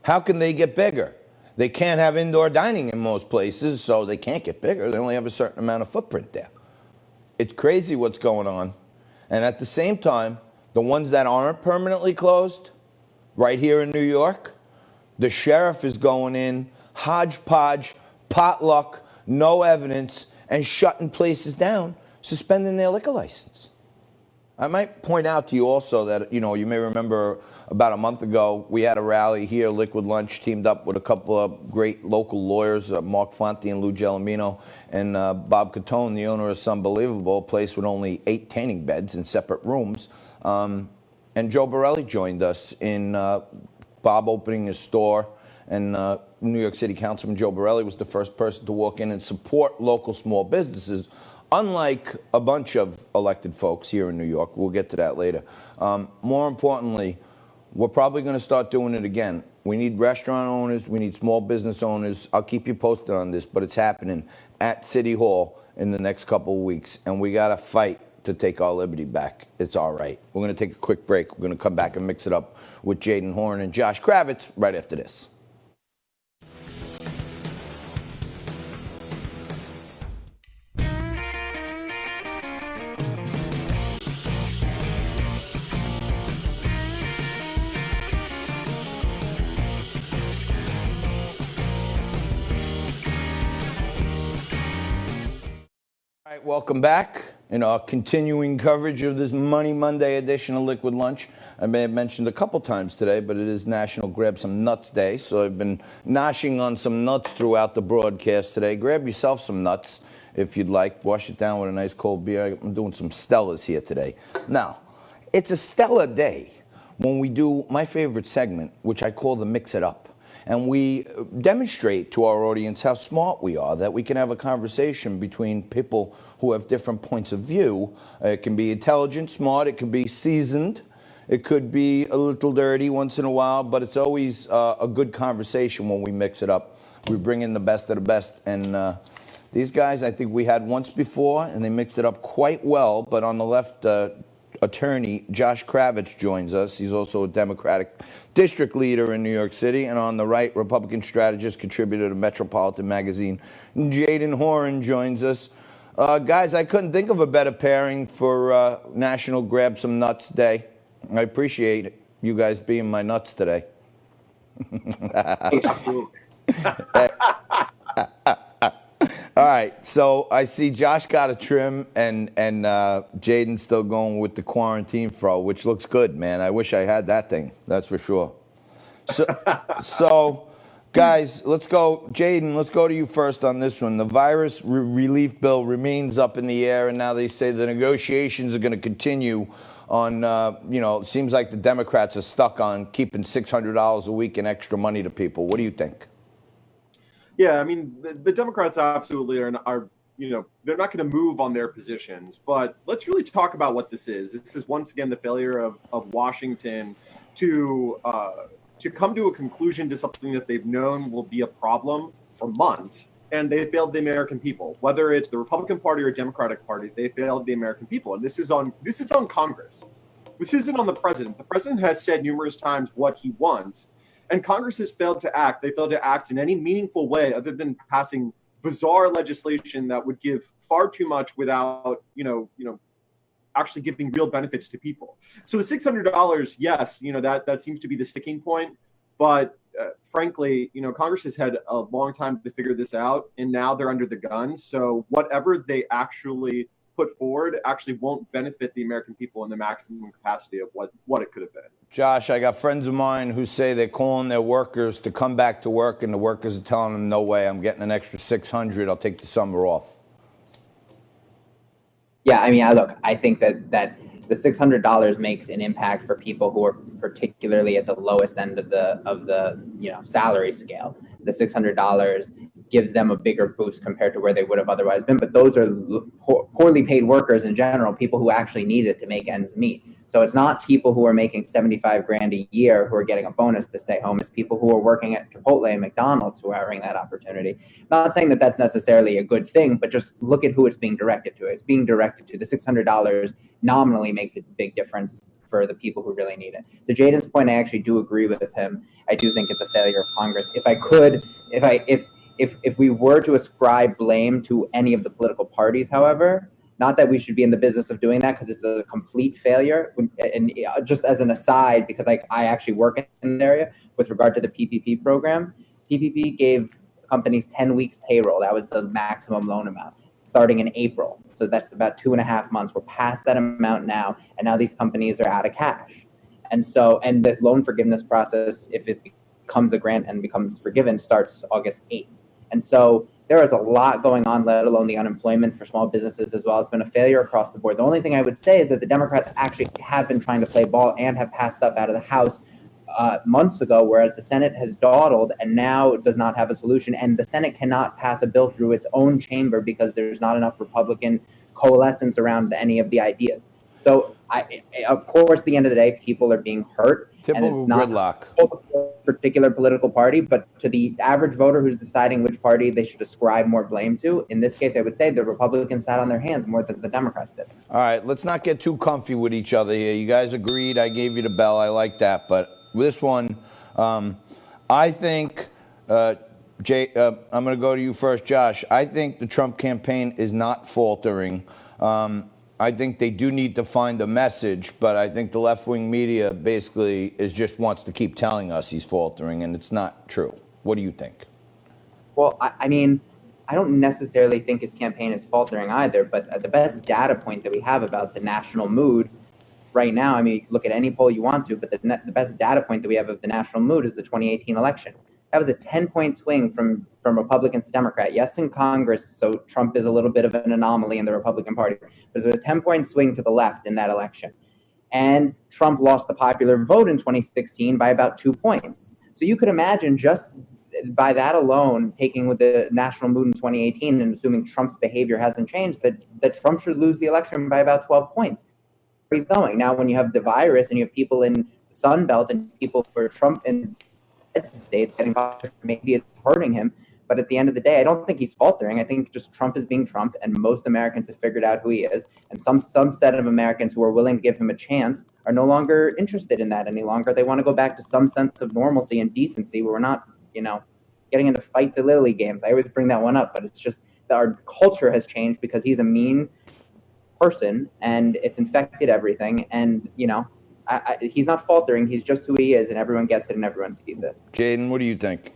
How can they get bigger? They can't have indoor dining in most places, so they can't get bigger. They only have a certain amount of footprint there. It's crazy what's going on. And at the same time, the ones that aren't permanently closed, right here in New York, the sheriff is going in, hodgepodge, potluck, no evidence, and shutting places down, suspending their liquor license. I might point out to you also that, you may remember about a month ago, we had a rally here. Liquid Lunch teamed up with a couple of great local lawyers, Mark Fonte and Lou Gelomino, and Bob Catone, the owner of Sunbelievable, a place with only 8 tanning beds in separate rooms. And Joe Borelli joined us in Bob opening his store. And New York City Councilman Joe Borelli was the first person to walk in and support local small businesses, unlike a bunch of elected folks here in New York. We'll get to that later. More importantly, we're probably going to start doing it again. We need restaurant owners. We need small business owners. I'll keep you posted on this, but it's happening at City Hall in the next couple of weeks. And we got to fight to take our liberty back. It's all right. We're going to take a quick break. We're going to come back and mix it up with Jaden Horn and Josh Kravitz right after this. Welcome back. in our continuing coverage of this Money Monday edition of Liquid Lunch. I may have mentioned a couple times today, but it is National Grab Some Nuts Day, so I've been noshing on some nuts throughout the broadcast today. Grab yourself some nuts if you'd like. Wash it down with a nice cold beer. I'm doing some Stellas here today. Now, it's a stellar day when we do my favorite segment, which I call the Mix It Up. And we demonstrate to our audience how smart we are, that we can have a conversation between people who have different points of view. It can be intelligent, smart, it can be seasoned, it could be a little dirty once in a while, but it's always a good conversation when we mix it up. We bring in the best of the best. And these guys, I think we had once before, and they mixed it up quite well. But on the left, attorney Josh Kravitz joins us. He's also a Democratic district leader in New York City. And on the right, Republican strategist, contributor to Metropolitan Magazine, Jaden Horan joins us. Guys, I couldn't think of a better pairing for National Grab Some Nuts Day. I appreciate it, you guys being my nuts today. Absolutely. All right, so I see Josh got a trim, and Jaden's still going with the quarantine fro, which looks good, man. I wish I had that thing, that's for sure. So guys, let's go. Jaden, let's go to you first on this one. The virus relief bill remains up in the air, and now they say the negotiations are going to continue on, it seems like the Democrats are stuck on keeping $600 a week in extra money to people. What do you think? Yeah, I mean, the Democrats absolutely are they're not going to move on their positions. But let's really talk about what this is. This is once again the failure of Washington to come to a conclusion to something that they've known will be a problem for months, and they failed the American people. Whether it's the Republican Party or Democratic Party, they failed the American people, and this is on Congress. This isn't on the president. The president has said numerous times what he wants. And Congress has failed to act. They failed to act in any meaningful way other than passing bizarre legislation that would give far too much without, actually giving real benefits to people. So the $600, yes, that seems to be the sticking point. But frankly, Congress has had a long time to figure this out, and now they're under the gun. So whatever they actually put forward actually won't benefit the American people in the maximum capacity of what it could have been. Josh, I got friends of mine who say they're calling their workers to come back to work, and the workers are telling them, no way, I'm getting an extra $600. I'll take the summer off. Yeah, I mean, I think that the $600 makes an impact for people who are particularly at the lowest end of the salary scale. The $600 gives them a bigger boost compared to where they would have otherwise been. But those are poorly paid workers in general, people who actually need it to make ends meet. So it's not people who are making $75,000 a year who are getting a bonus to stay home. It's people who are working at Chipotle and McDonald's who are having that opportunity. Not saying that that's necessarily a good thing, but just look at who it's being directed to. It's being directed to. The $600 nominally makes a big difference for the people who really need it. To Jaden's point, I actually do agree with him. I do think it's a failure of Congress. If we were to ascribe blame to any of the political parties, however, not that we should be in the business of doing that because it's a complete failure. And just as an aside, because I actually work in the area with regard to the PPP program, PPP gave companies 10 weeks payroll. That was the maximum loan amount starting in April. So that's about 2.5 months. We're past that amount now. And now these companies are out of cash. And the loan forgiveness process, if it becomes a grant and becomes forgiven, starts August 8th. And so there is a lot going on, let alone the unemployment for small businesses as well. It's been a failure across the board. The only thing I would say is that the Democrats actually have been trying to play ball and have passed stuff out of the House months ago, whereas the Senate has dawdled and now does not have a solution. And the Senate cannot pass a bill through its own chamber because there's not enough Republican coalescence around any of the ideas. So, of course, at the end of the day, people are being hurt. Typical and it's not gridlock. a particular political party, but to the average voter who's deciding which party they should ascribe more blame to, in this case, I would say the Republicans sat on their hands more than the Democrats did. All right, let's not get too comfy with each other here. You guys agreed. I gave you the bell. I like that. But this one, I think, I'm going to go to you first, Josh. I think the Trump campaign is not faltering. I think they do need to find a message, but I think the left-wing media basically just wants to keep telling us he's faltering, and it's not true. What do you think? Well, I mean, I don't necessarily think his campaign is faltering either, but the best data point that we have about the national mood right now, I mean, you can look at any poll you want to, but the best data point that we have of the national mood is the 2018 election. That was a 10-point swing from Republicans to Democrat. Yes, in Congress, so Trump is a little bit of an anomaly in the Republican Party, but it was a 10-point swing to the left in that election. And Trump lost the popular vote in 2016 by about 2 points. So you could imagine just by that alone, taking with the national mood in 2018 and assuming Trump's behavior hasn't changed, that Trump should lose the election by about 12 points. Where he's going. Now, when you have the virus and you have people in the Sun Belt and people for Trump in states getting virus, maybe it's hurting him. But at the end of the day, I don't think he's faltering. I think just Trump is being Trump, and most Americans have figured out who he is. And some subset of Americans who are willing to give him a chance are no longer interested in that any longer. They want to go back to some sense of normalcy and decency where we're not, getting into fights at Little League games. I always bring that one up, but it's just that our culture has changed because he's a mean person and it's infected everything. And, he's not faltering. He's just who he is, and everyone gets it and everyone sees it. Jaden, what do you think?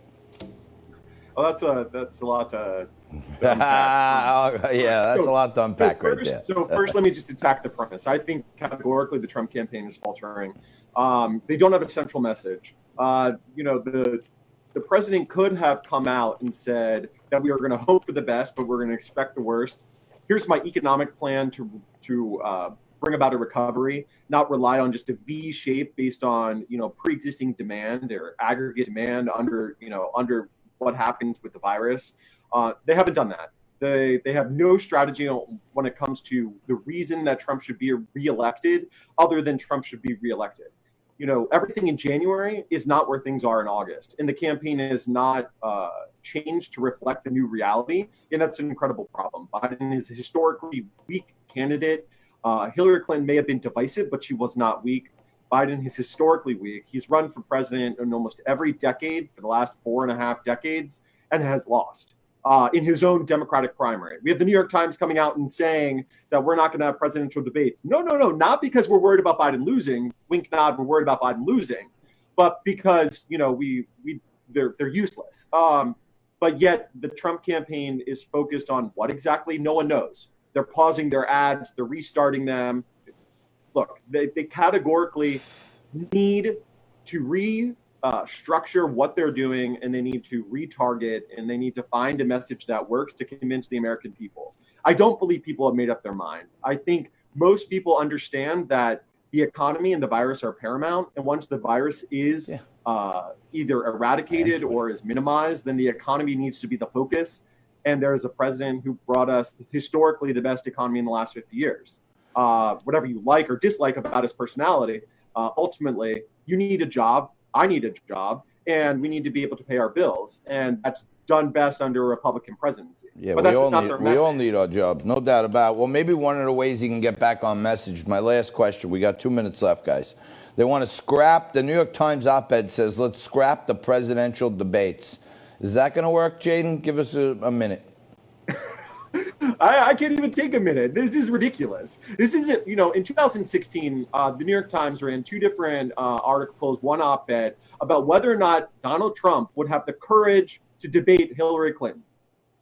Oh, that's a lot to yeah, that's a lot to unpack right there. So first, let me just attack the premise. I think categorically the Trump campaign is faltering. They don't have a central message. The president could have come out and said that we are going to hope for the best, but we're going to expect the worst. Here's my economic plan to bring about a recovery, not rely on just a V shape based on pre-existing demand or aggregate demand under what happens with the virus. They haven't done that. They have no strategy when it comes to the reason that Trump should be reelected, other than Trump should be reelected. Everything in January is not where things are in August, and the campaign is not changed to reflect the new reality, and that's an incredible problem. Biden is a historically weak candidate. Hillary Clinton may have been divisive, but she was not weak. Biden is historically weak. He's run for president in almost every decade for the last 4.5 decades and has lost in his own Democratic primary. We have the New York Times coming out and saying that we're not going to have presidential debates. No, not because we're worried about Biden losing. Wink, nod, we're worried about Biden losing, but because they're useless. But yet the Trump campaign is focused on what exactly? No one knows. They're pausing their ads. They're restarting them. Look, they categorically need to restructure what they're doing, and they need to retarget, and they need to find a message that works to convince the American people. I don't believe people have made up their mind. I think most people understand that the economy and the virus are paramount, and once the virus is either eradicated or is minimized, then the economy needs to be the focus. And there is a president who brought us historically the best economy in the last 50 years. Whatever you like or dislike about his personality, ultimately, you need a job, I need a job, and we need to be able to pay our bills. And that's done best under a Republican presidency. Yeah, but that's not their we message. all need our jobs, no doubt about it. Well, maybe one of the ways he can get back on message, my last question, we got 2 minutes left, guys. They want to scrap, the New York Times op-ed says, let's scrap the presidential debates. Is that going to work, Jaden? Give us a minute. I can't even take a minute. This is ridiculous. This isn't, in 2016, the New York Times ran 2 different articles, one op-ed, about whether or not Donald Trump would have the courage to debate Hillary Clinton.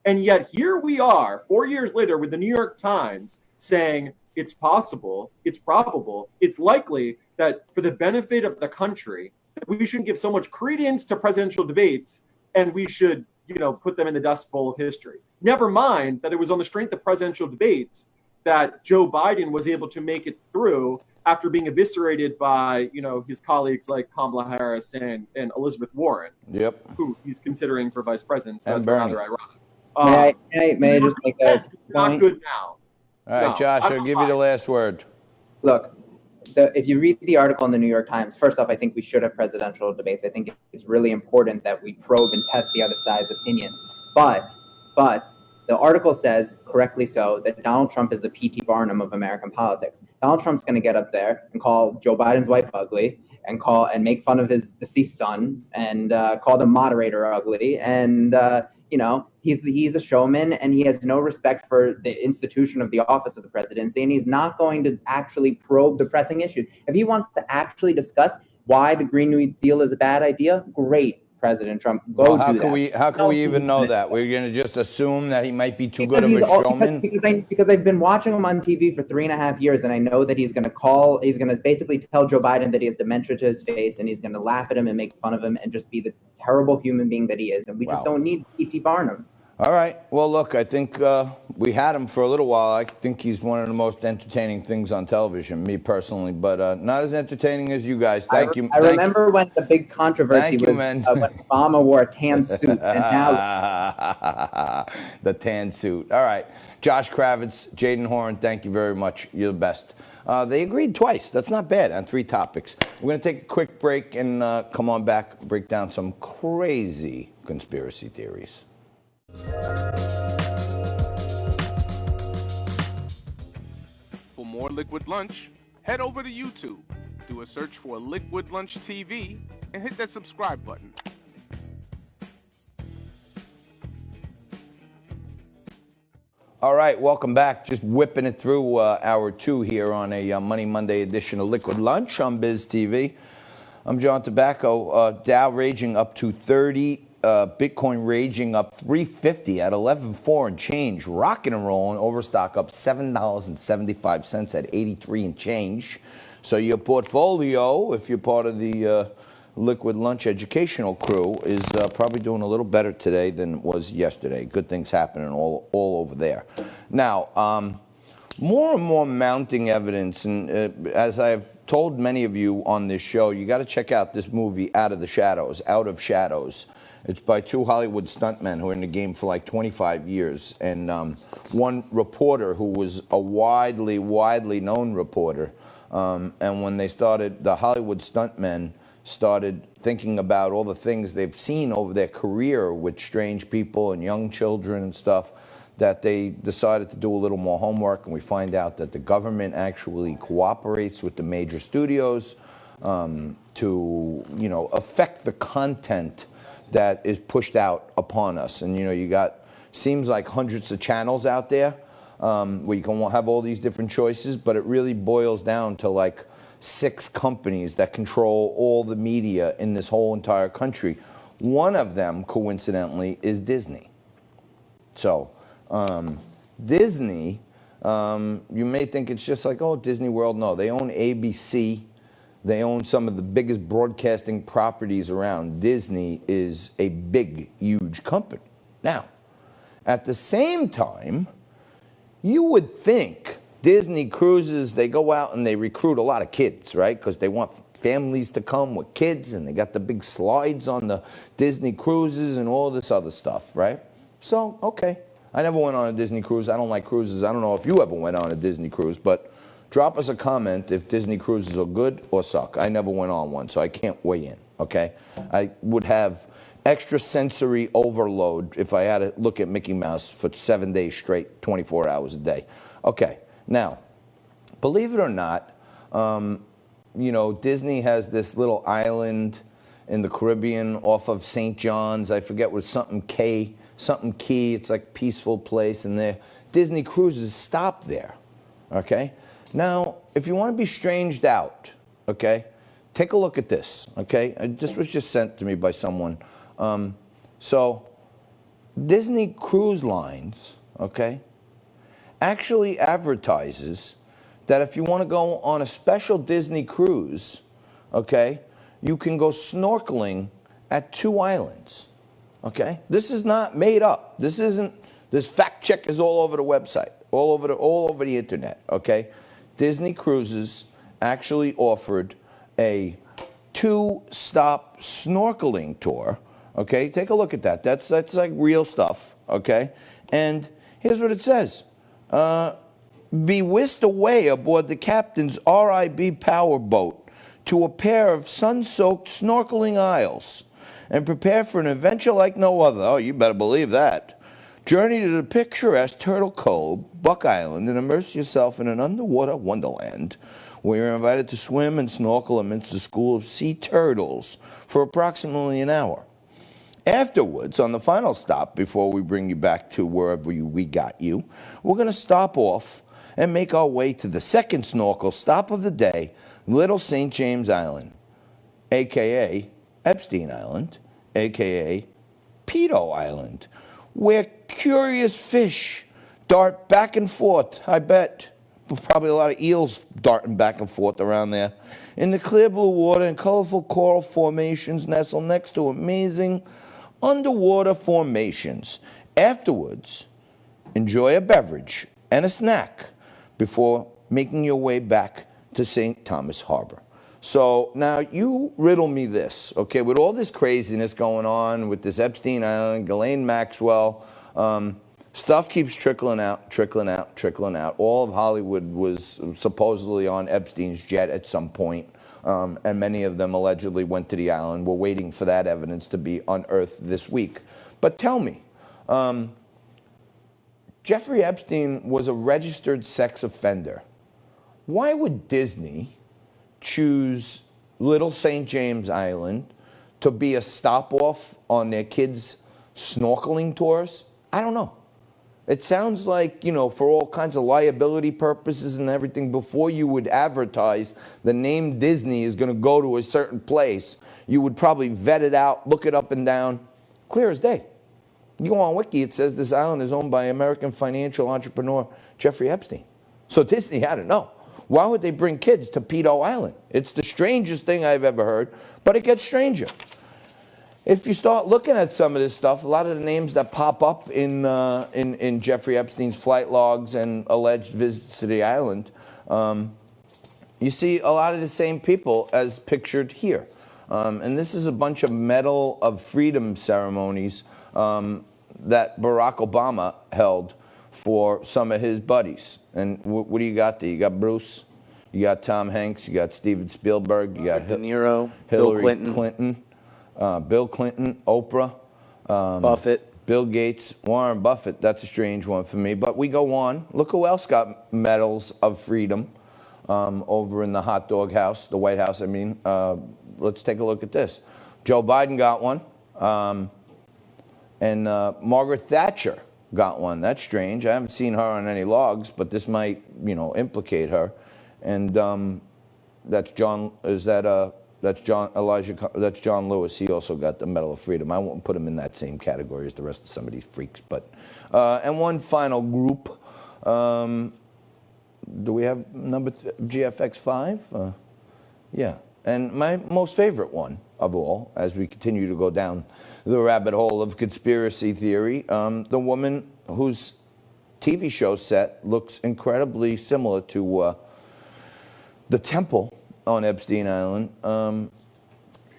And yet here we are, 4 years later, with the New York Times saying it's possible, it's probable, it's likely that for the benefit of the country, we shouldn't give so much credence to presidential debates, and we should put them in the Dust Bowl of history. Never mind that it was on the strength of presidential debates that Joe Biden was able to make it through after being eviscerated by, his colleagues like Kamala Harris and Elizabeth Warren, who he's considering for vice president. So And that's Bernie. rather ironic. May I just make a Not point? good now. All right, No, Josh, I'm I'll not give you the buying. last word. Look, if you read the article in the New York Times, first off, I think we should have presidential debates. I think it's really important that we probe and test the other side's opinion. But the article says, correctly so, that Donald Trump is the P.T. Barnum of American politics. Donald Trump's going to get up there and call Joe Biden's wife ugly, and make fun of his deceased son, and call the moderator ugly, and he's a showman, and he has no respect for the institution of the office of the presidency, and he's not going to actually probe the pressing issue. If he wants to actually discuss why the Green New Deal is a bad idea, great. President Trump. Well, Go how do can that. how can we even know that? We're going to just assume that he might be too good of a showman? Because I've been watching him on TV for 3.5 years, and I know that he's going to basically tell Joe Biden that he has dementia to his face, and he's going to laugh at him and make fun of him and just be the terrible human being that he is. And we just don't need P.T. Barnum. All right. Well, look, I think we had him for a little while. I think he's one of the most entertaining things on television, me personally, but not as entertaining as you guys. Thank you. I remember when the big controversy was man. when Obama wore a tan suit, and now the tan suit. All right. Josh Kravitz, Jaden Horan, thank you very much. You're the best. They agreed twice. That's not bad on 3 topics. We're going to take a quick break and come on back, break down some crazy conspiracy theories. For more Liquid Lunch, head over to YouTube, do a search for Liquid Lunch TV, and hit that subscribe button. All right, welcome back. Just whipping it through hour 2 here on a Money Monday edition of Liquid Lunch on Biz TV. I'm John Tobacco. Dow raging up to 30. Bitcoin raging up 350 at 11.4 and change. Rocking and rolling. Overstock up $7.75 at 83 and change. So your portfolio, if you're part of the Liquid Lunch educational crew, is probably doing a little better today than it was yesterday. Good things happening all over there. Now, more and more mounting evidence, and as I've told many of you on this show, you got to check out this movie, Out of Shadows. It's by 2 Hollywood stuntmen who are in the game for like 25 years. And one reporter who was a widely known reporter. And when they started, the Hollywood stuntmen started thinking about all the things they've seen over their career with strange people and young children and stuff, that they decided to do a little more homework. And we find out that the government actually cooperates with the major studios to, affect the content that is pushed out upon us. And you got, seems like hundreds of channels out there where you can have all these different choices, but it really boils down to like 6 companies that control all the media in this whole entire country. One of them, coincidentally, is Disney. So Disney, you may think it's just like, oh, Disney World. No, they own ABC. They own some of the biggest broadcasting properties around. Disney is a big, huge company. Now, at the same time, you would think Disney Cruises, they go out and they recruit a lot of kids, right? Because they want families to come with kids, and they got the big slides on the Disney Cruises and all this other stuff, right? So, okay. I never went on a Disney cruise. I don't like cruises. I don't know if you ever went on a Disney cruise, but drop us a comment if Disney cruises are good or suck. I never went on one, so I can't weigh in, okay? I would have extra sensory overload if I had to look at Mickey Mouse for 7 days straight, 24 hours a day. Okay, now, believe it or not, Disney has this little island in the Caribbean off of St. John's. I forget what, something Key. It's like a peaceful place, and there Disney cruises stop there, okay? Now, if you want to be stranged out, okay, take a look at this, okay? This was just sent to me by someone. So, Disney Cruise Lines, okay, actually advertises that if you want to go on a special Disney cruise, okay, you can go snorkeling at 2 islands, okay? This is not made up. This fact check is all over the website, all over the internet, okay? Disney Cruises actually offered a 2-stop snorkeling tour, okay? Take a look at that. That's like real stuff, okay? And here's what it says. Be whisked away aboard the captain's RIB powerboat to a pair of sun-soaked snorkeling isles and prepare for an adventure like no other. Oh, you better believe that. Journey to the picturesque Turtle Cove, Buck Island, and immerse yourself in an underwater wonderland where you're invited to swim and snorkel amidst a school of sea turtles for approximately an hour. Afterwards, on the final stop, before we bring you back to wherever we got you, we're going to stop off and make our way to the second snorkel stop of the day, Little St. James Island, a.k.a. Epstein Island, aka Pedo Island, where curious fish dart back and forth. I bet probably a lot of eels darting back and forth around there. In the clear blue water and colorful coral formations nestle next to amazing underwater formations. Afterwards, enjoy a beverage and a snack before making your way back to St. Thomas Harbor. So now you riddle me this, okay? With all this craziness going on with this Epstein Island, Ghislaine Maxwell, stuff keeps trickling out, trickling out, trickling out. All of Hollywood was supposedly on Epstein's jet at some point, and many of them allegedly went to the island. We're waiting for that evidence to be unearthed this week. But tell me, Jeffrey Epstein was a registered sex offender. Why would Disney choose Little St. James Island to be a stop-off on their kids' snorkeling tours? I don't know. It sounds like, you know, for all kinds of liability purposes and everything, before you would advertise the name Disney is going to go to a certain place, you would probably vet it out, look it up and down, clear as day. You go on Wiki, it says this island is owned by American financial entrepreneur Jeffrey Epstein. So Disney had to know. Why would they bring kids to Pedo Island? It's the strangest thing I've ever heard, but it gets stranger. If you start looking at some of this stuff, a lot of the names that pop up in Jeffrey Epstein's flight logs and alleged visits to the island, you see a lot of the same people as pictured here. And this is a bunch of Medal of Freedom ceremonies that Barack Obama held for some of his buddies. And what do you got there? You got Bruce, you got Tom Hanks, you got Steven Spielberg, you got De Niro, Hillary Bill Clinton, Bill Clinton, Oprah, Buffett. Bill Gates, Warren Buffett. That's a strange one for me. But we go on. Look who else got medals of freedom over in the hot dog house, the White House, I mean. Let's take a look at this. Joe Biden got one. And Margaret Thatcher got one. That's strange. I haven't seen her on any logs, but this might, you know, implicate her. And that's John. That's John Elijah. That's John Lewis. He also got the Medal of Freedom. I won't put him in that same category as the rest of some of these freaks. But and one final group. Do we have number GFX5? Yeah. And my most favorite one of all, as we continue to go down the rabbit hole of conspiracy theory, the woman whose TV show set looks incredibly similar to the temple on Epstein Island.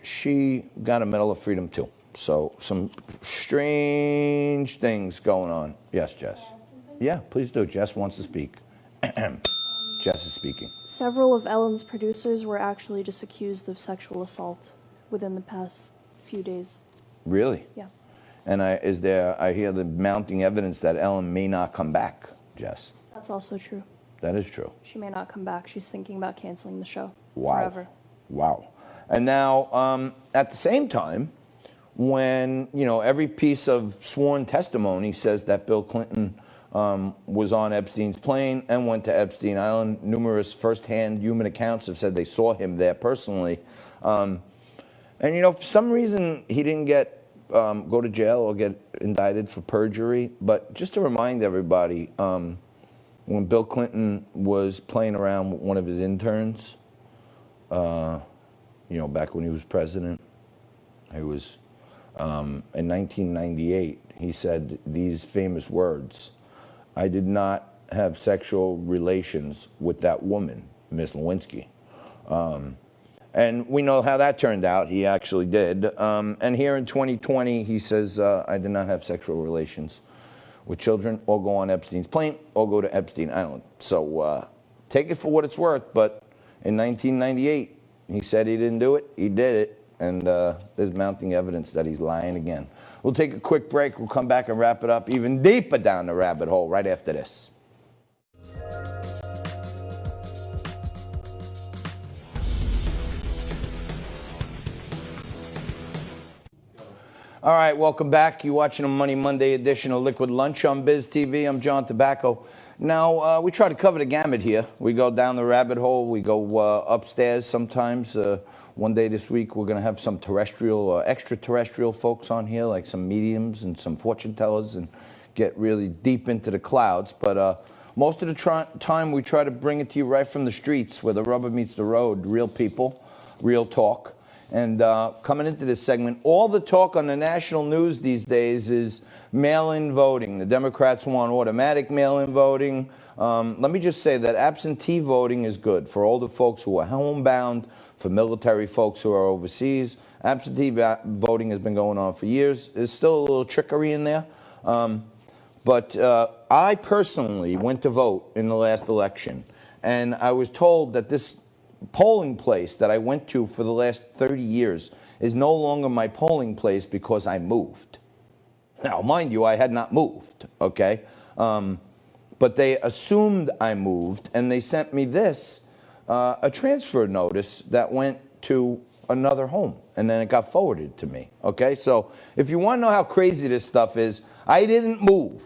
She got a Medal of Freedom too. So some strange things going on. Yes, Jess. Yeah, please do. Jess wants to speak. Jess is speaking. Several of Ellen's producers were actually just accused of sexual assault within the past few days. Really? Yeah. And I hear the mounting evidence that Ellen may not come back, Jess. That's also true. That is true. She may not come back. She's thinking about canceling the show Wow. forever. Wow. And now, at the same time, when, you know, every piece of sworn testimony says that Bill Clinton was on Epstein's plane and went to Epstein Island. Numerous firsthand human accounts have said they saw him there personally. And, you know, for some reason, he didn't go to jail or get indicted for perjury. But just to remind everybody, when Bill Clinton was playing around with one of his interns, you know, back when he was president, he was, in 1998, he said these famous words: "I did not have sexual relations with that woman, Miss Lewinsky." And we know how that turned out. He actually did. And here in 2020, he says, "I did not have sexual relations with children or go on Epstein's plane or go to Epstein Island." So take it for what it's worth. But in 1998, he said he didn't do it. He did it. And there's mounting evidence that he's lying again. We'll take a quick break. We'll come back and wrap it up even deeper down the rabbit hole right after this. All right, welcome back. You're watching a Money Monday edition of Liquid Lunch on Biz TV. I'm John Tobacco. Now, we try to cover the gamut here. We go down the rabbit hole. We go upstairs sometimes. one day this week we're going to have some terrestrial or extraterrestrial folks on here, like some mediums and some fortune tellers, and get really deep into the clouds. But most of the time we try to bring it to you right from the streets where the rubber meets the road, real people, real talk. And coming into this segment, all the talk on the national news these days is mail-in voting. The Democrats want automatic mail-in voting. Let me just say that absentee voting is good for older folks who are homebound, for military folks who are overseas. Absentee voting has been going on for years. There's still a little trickery in there. But I personally went to vote in the last election, and I was told that this polling place that I went to for the last 30 years is no longer my polling place because I moved. Now, mind you, I had not moved, okay? But they assumed I moved, and they sent me this, a transfer notice that went to another home, and then it got forwarded to me, okay? So if you want to know how crazy this stuff is, I didn't move,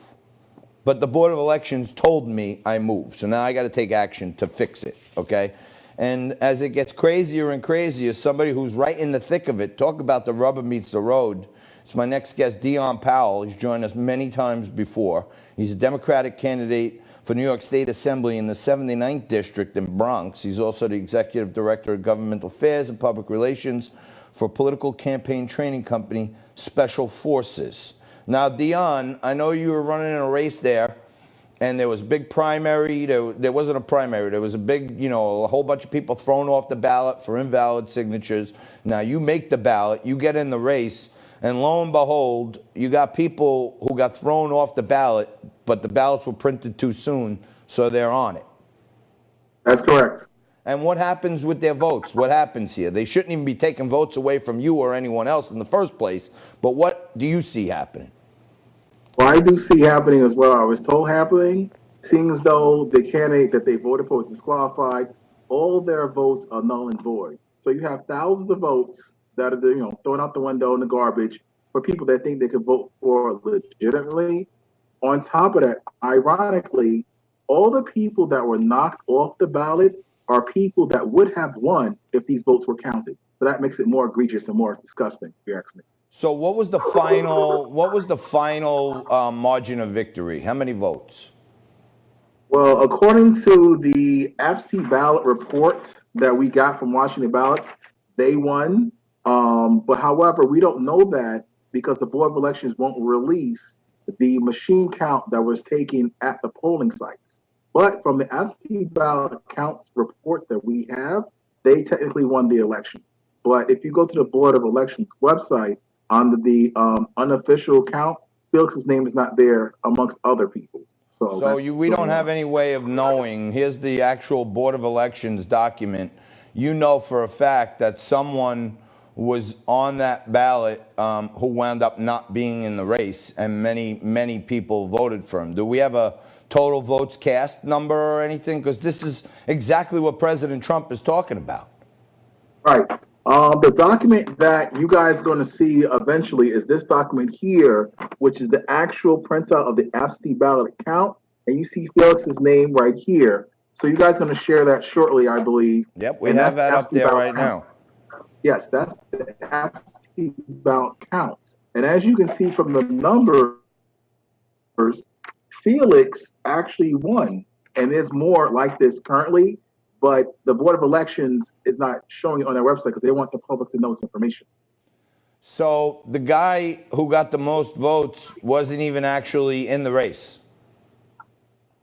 but the Board of Elections told me I moved. So now I got to take action to fix it, okay? And as it gets crazier and crazier, somebody who's right in the thick of it, talk about the rubber meets the road. It's my next guest, Dion Powell. He's joined us many times before. He's a Democratic candidate for New York State Assembly in the 79th District in Bronx. He's also the Executive Director of Government Affairs and Public Relations for political campaign training company Special Forces. Now, Dion, I know you were running in a race there, and there was a big primary. There wasn't a primary. There was a big, a whole bunch of people thrown off the ballot for invalid signatures. Now, you make the ballot, you get in the race, and lo and behold, you got people who got thrown off the ballot, but the ballots were printed too soon, so they're on it. That's correct. And what happens with their votes? What happens here? They shouldn't even be taking votes away from you or anyone else in the first place, but what do you see happening? Well, I do see happening as well. I was told happening, seeing as though the candidate that they voted for was disqualified, all their votes are null and void. So you have thousands of votes that are, thrown out the window in the garbage for people that think they can vote for legitimately. On top of that, ironically, all the people that were knocked off the ballot are people that would have won if these votes were counted. So that makes it more egregious and more disgusting, if you ask me. So what was the final margin of victory? How many votes? Well, according to the absentee ballot report that we got from Washington Ballots, they won. But however, we don't know that because the Board of Elections won't release the machine count that was taken at the polling sites. But from the absentee ballot counts reports that we have, they technically won the election. But if you go to the Board of Elections website, under the unofficial count, Felix's name is not there amongst other people's. So we don't have any way of knowing. Here's the actual Board of Elections document. You know for a fact that someone was on that ballot who wound up not being in the race, and many, many people voted for him. Do we have a total votes cast number or anything? Because this is exactly what President Trump is talking about. Right. The document that you guys are going to see eventually is this document here, which is the actual printout of the absentee ballot count. And you see Felix's name right here. So you guys are going to share that shortly, I believe. Yep, we have that up there right now. Yes, that's the absentee ballot counts. And as you can see from the numbers, Felix actually won. And there's more like this currently. But the Board of Elections is not showing it on their website because they want the public to know this information. So the guy who got the most votes wasn't even actually in the race.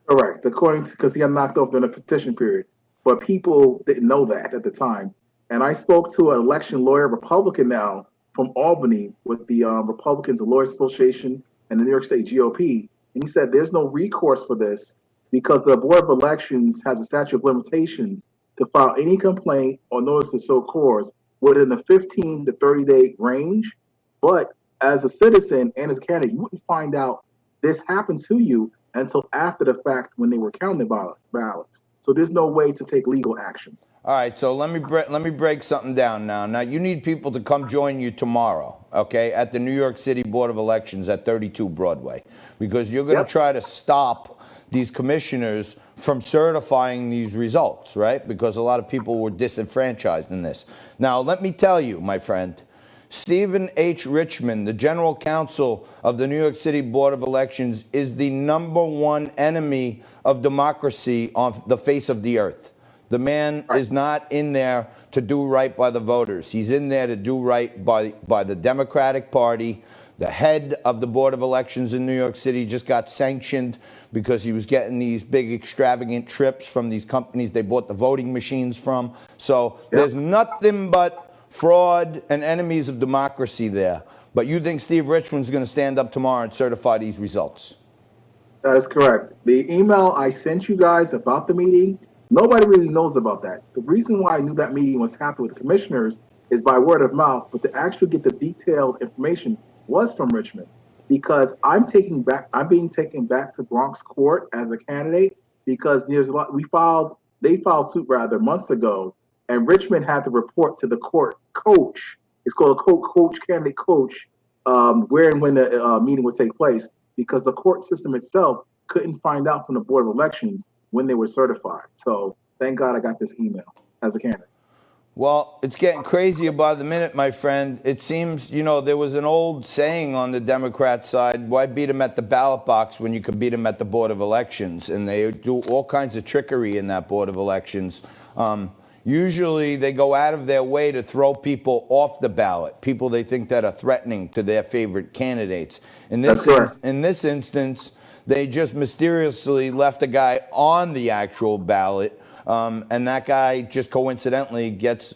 Correct, because he got knocked off during the petition period. But people didn't know that at the time. And I spoke to an election lawyer, Republican now, from Albany with the Republicans, the Lawyers Association, and the New York State GOP. And he said there's no recourse for this because the Board of Elections has a statute of limitations to file any complaint or notice to show cause within the 15 to 30-day range. But as a citizen and as a candidate, you wouldn't find out this happened to you until after the fact when they were counting ballots. So there's no way to take legal action. All right, so let me break something down now. Now, you need people to come join you tomorrow, okay, at the New York City Board of Elections at 32 Broadway, because you're going to try to stop these commissioners from certifying these results, right? Because a lot of people were disenfranchised in this. Now, let me tell you, my friend, Stephen H. Richmond, the general counsel of the New York City Board of Elections, is the #1 enemy of democracy on the face of the earth. The man is not in there to do right by the voters. He's in there to do right by the Democratic Party. The head of the Board of Elections in New York City just got sanctioned because he was getting these big extravagant trips from these companies they bought the voting machines from. So there's nothing but fraud and enemies of democracy there. But you think Steve Richmond's going to stand up tomorrow and certify these results? That is correct. The email I sent you guys about the meeting, nobody really knows about that. The reason why I knew that meeting was happening with the commissioners is by word of mouth, but to actually get the detailed information was from Richmond, because I'm being taken back to Bronx court as a candidate because there's a lot. They filed suit rather months ago, and Richmond had to report to the court coach. It's called a candidate coach, where and when the meeting would take place, because the court system itself couldn't find out from the Board of Elections when they were certified. So thank God I got this email as a candidate. Well, it's getting crazier by the minute, my friend. It seems, there was an old saying on the Democrat side, why beat them at the ballot box when you could beat them at the Board of Elections? And they do all kinds of trickery in that Board of Elections. Usually they go out of their way to throw people off the ballot, people they think that are threatening to their favorite candidates. In this instance, they just mysteriously left a guy on the actual ballot, and that guy just coincidentally gets,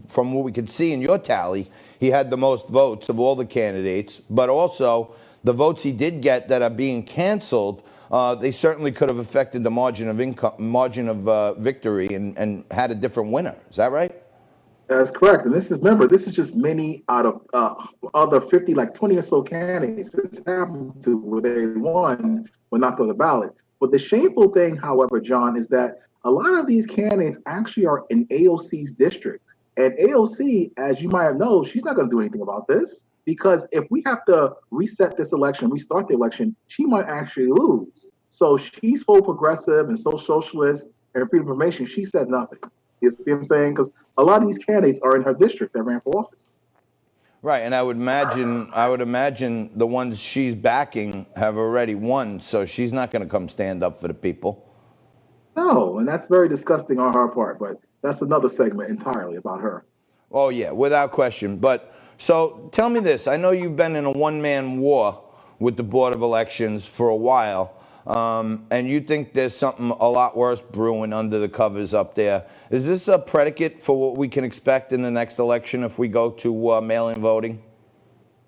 from what we could see in your tally, he had the most votes of all the candidates, but also the votes he did get that are being canceled, they certainly could have affected the margin of victory and had a different winner. Is that right? That's correct. And this is just many out of other 50, like 20 or so candidates this happened to where they won were knocked off the ballot. But the shameful thing, however, John, is that a lot of these candidates actually are in AOC's district. And AOC, as you might know, she's not going to do anything about this, because if we have to reset this election, restart the election, she might actually lose. So she's so progressive and so socialist and freedom of information, she said nothing. You see what I'm saying? Because a lot of these candidates are in her district that ran for office. Right, and I would imagine the ones she's backing have already won, so she's not going to come stand up for the people. No, and that's very disgusting on her part, but that's another segment entirely about her. Oh, yeah, without question. But so tell me this. I know you've been in a one-man war with the Board of Elections for a while, and you think there's something a lot worse brewing under the covers up there. Is this a predicate for what we can expect in the next election if we go to mail-in voting?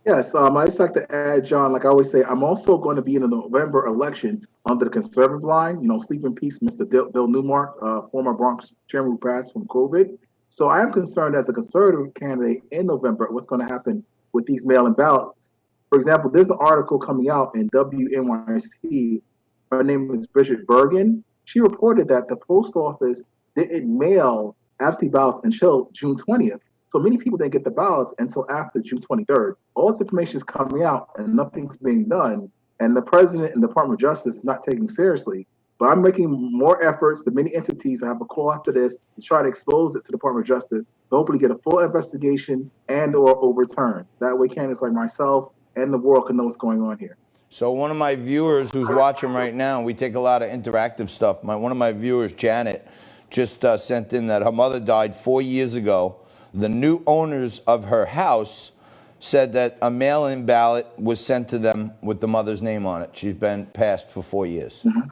Yes, I just like to add, John, like I always say, I'm also going to be in the November election under the conservative line. Sleep in peace, Mr. Bill Newmark, former Bronx chairman who passed from COVID. So I am concerned as a conservative candidate in November what's going to happen with these mail-in ballots. For example, there's an article coming out in WNYC. Her name is Bridget Bergen. She reported that the post office didn't mail absentee ballots until June 20th. So many people didn't get the ballots until after June 23rd. All this information is coming out and nothing's being done. And the president and the Department of Justice is not taking seriously. But I'm making more efforts. The many entities, I have a call after this to try to expose it to the Department of Justice to hopefully get a full investigation and or overturn. That way candidates like myself and the world can know what's going on here. So one of my viewers who's watching right now, we take a lot of interactive stuff. One of my viewers, Janet, just sent in that her mother died 4 years ago. The new owners of her house said that a mail-in ballot was sent to them with the mother's name on it. She's been passed for 4 years. Mm-hmm.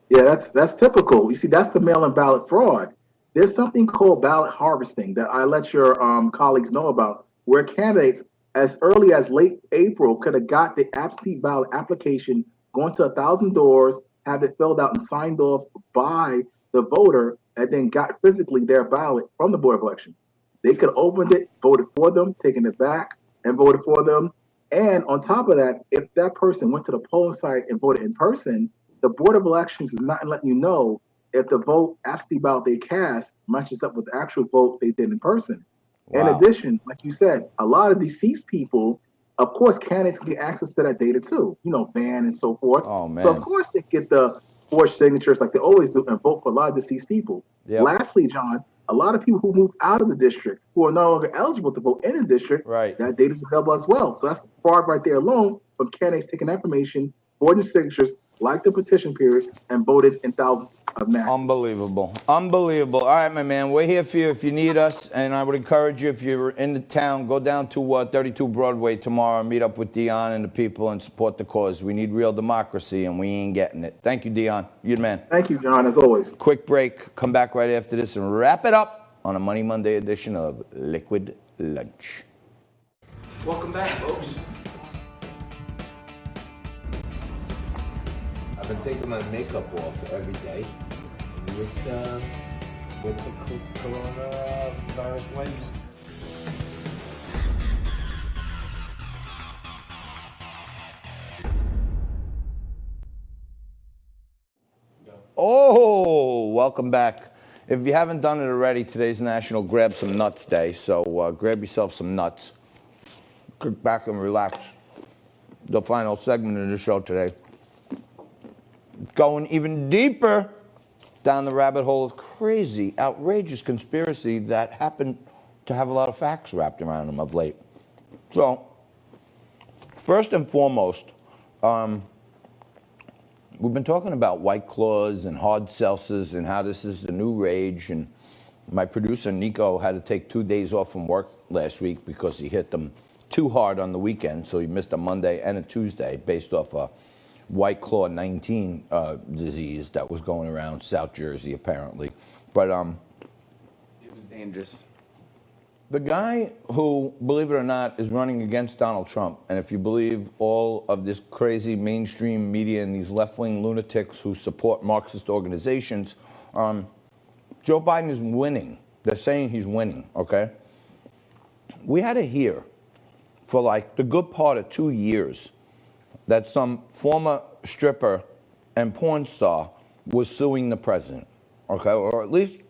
Yeah, that's typical. You see, that's the mail-in ballot fraud. There's something called ballot harvesting that I let your colleagues know about, where candidates as early as late April could have got the absentee ballot application, going to 1,000 doors, have it filled out and signed off by the voter, and then got physically their ballot from the Board of Elections. They could have opened it, voted for them, taken it back, and voted for them. And on top of that, if that person went to the polling site and voted in person, the Board of Elections is not letting you know if the vote absentee ballot they cast matches up with the actual vote they did in person. Wow. In addition, like you said, a lot of deceased people of course, candidates can get access to that data too, ban and so forth. Oh, man. So of course they get the forged signatures like they always do and vote for a lot of deceased people. Yep. Lastly, John, a lot of people who moved out of the district who are no longer eligible to vote in the district, Right. that data is available as well. So that's fraud right there alone from candidates taking that information, forging signatures, like the petition period, and voted in thousands of masses. Unbelievable. Unbelievable. All right, my man. We're here for you if you need us. And I would encourage you, if you're in the town, go down to 32 Broadway tomorrow and meet up with Dion and the people and support the cause. We need real democracy, and we ain't getting it. Thank you, Dion. You're the man. Thank you, John, as always. Quick break. Come back right after this and wrap it up on a Money Monday edition of Liquid Lunch. Welcome back, folks. I've been taking my makeup off every day with the coronavirus waves. Oh, welcome back. If you haven't done it already, today's National Grab Some Nuts Day. So grab yourself some nuts. Kick back and relax. The final segment of the show today. Going even deeper down the rabbit hole of crazy, outrageous conspiracy that happened to have a lot of facts wrapped around them of late. So, first and foremost, we've been talking about White Claws and hard seltzers and how this is the new rage. And my producer, Nico, had to take 2 days off from work last week because he hit them too hard on the weekend. So he missed a Monday and a Tuesday based off a White Claw 19 disease that was going around South Jersey, apparently. But It was dangerous. the guy who, believe it or not, is running against Donald Trump, and if you believe all of this crazy mainstream media and these left-wing lunatics who support Marxist organizations, Joe Biden is winning. They're saying he's winning, okay? We had to hear for like the good part of 2 years that some former stripper and porn star was suing the president, okay? Or at least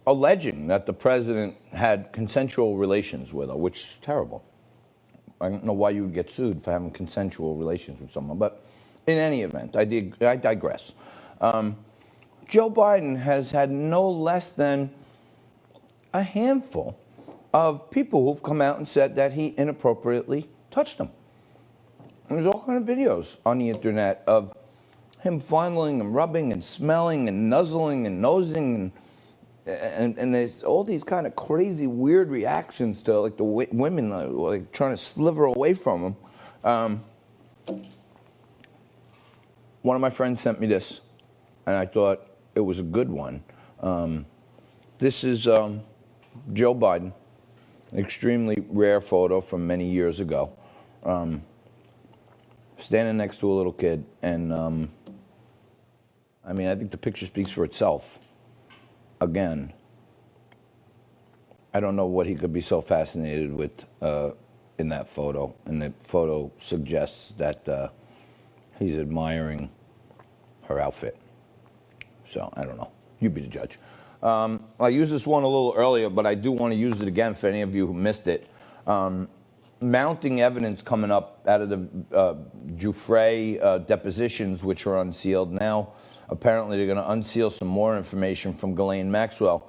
alleging that the president had consensual relations with her, which is terrible. I don't know why you would get sued for having consensual relations with someone, but in any event, I digress. Joe Biden has had no less than a handful of people who've come out and said that he inappropriately touched them. And there's all kinds of videos on the internet of him fondling and rubbing and smelling and nuzzling and nosing and there's all these kind of crazy, weird reactions to like the women like trying to sliver away from him. One of my friends sent me this, and I thought it was a good one. This is Joe Biden, an extremely rare photo from many years ago. Standing next to a little kid, and I mean, I think the picture speaks for itself. Again, I don't know what he could be so fascinated with in that photo, and the photo suggests that he's admiring her outfit. So, I don't know. You be the judge. I used this one a little earlier, but I do want to use it again for any of you who missed it. Mounting evidence coming up out of the Giuffre depositions, which are unsealed now. Apparently, they're going to unseal some more information from Ghislaine Maxwell.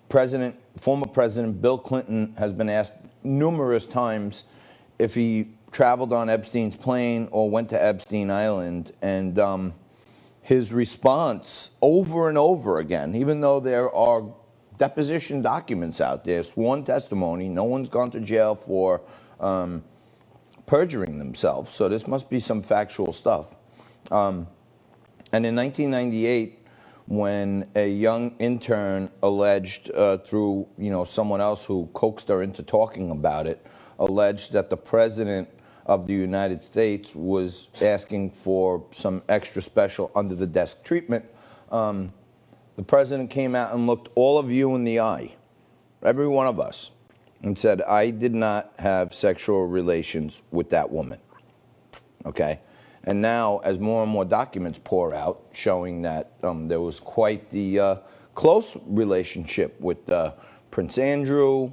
Former President Bill Clinton has been asked numerous times if he traveled on Epstein's plane or went to Epstein Island, and his response over and over again, even though there are deposition documents out there, sworn testimony, no one's gone to jail for perjuring themselves, so this must be some factual stuff. And in 1998, when a young intern alleged through someone else who coaxed her into talking about it, alleged that the president of the United States was asking for some extra special under-the-desk treatment, the president came out and looked all of you in the eye, every one of us, and said, I did not have sexual relations with that woman, okay? And now, as more and more documents pour out showing that there was quite the close relationship with Prince Andrew,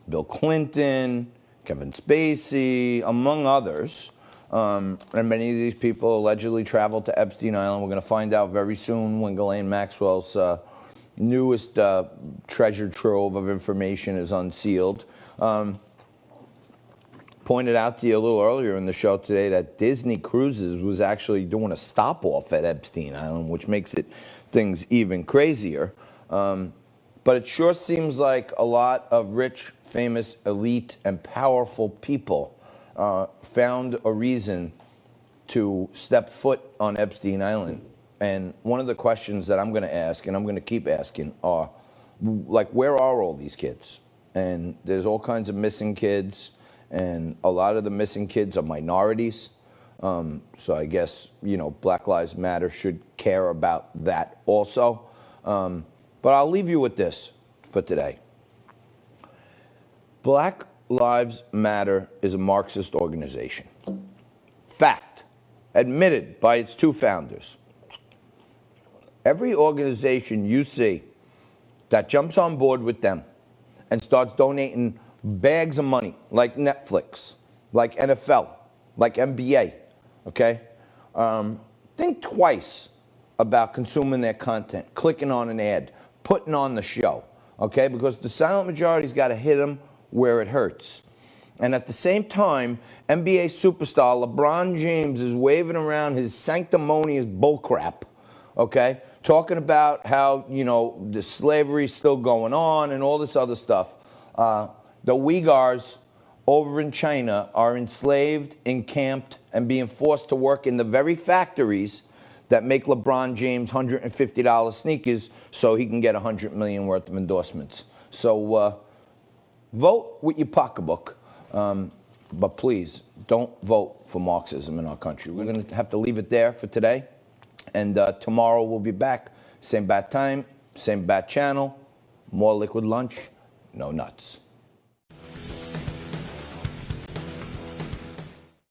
Bill Clinton, Kevin Spacey, among others. And many of these people allegedly traveled to Epstein Island. We're going to find out very soon when Ghislaine Maxwell's newest treasure trove of information is unsealed. Pointed out to you a little earlier in the show today that Disney Cruises was actually doing a stop off at Epstein Island, which makes things even crazier. But it sure seems like a lot of rich, famous, elite, and powerful people found a reason to step foot on Epstein Island. And one of the questions that I'm going to ask, and I'm going to keep asking, are, like, where are all these kids? And there's all kinds of missing kids, and a lot of the missing kids are minorities. So I guess, Black Lives Matter should care about that also. But I'll leave you with this for today. Black Lives Matter is a Marxist organization. Fact, admitted by its two founders. Every organization you see that jumps on board with them and starts donating bags of money, like Netflix, like NFL, like NBA, okay? Think twice about consuming their content, clicking on an ad, putting on the show, okay? Because the silent majority's got to hit them where it hurts. And at the same time, NBA superstar LeBron James is waving around his sanctimonious bullcrap, okay? Talking about how, the slavery's still going on and all this other stuff. The Uyghurs over in China are enslaved, encamped, and being forced to work in the very factories that make LeBron James $150 sneakers so he can get $100 million worth of endorsements. So vote with your pocketbook, but please don't vote for Marxism in our country. We're going to have to leave it there for today, and tomorrow we'll be back. Same bat time, same bat channel, more liquid lunch, no nuts.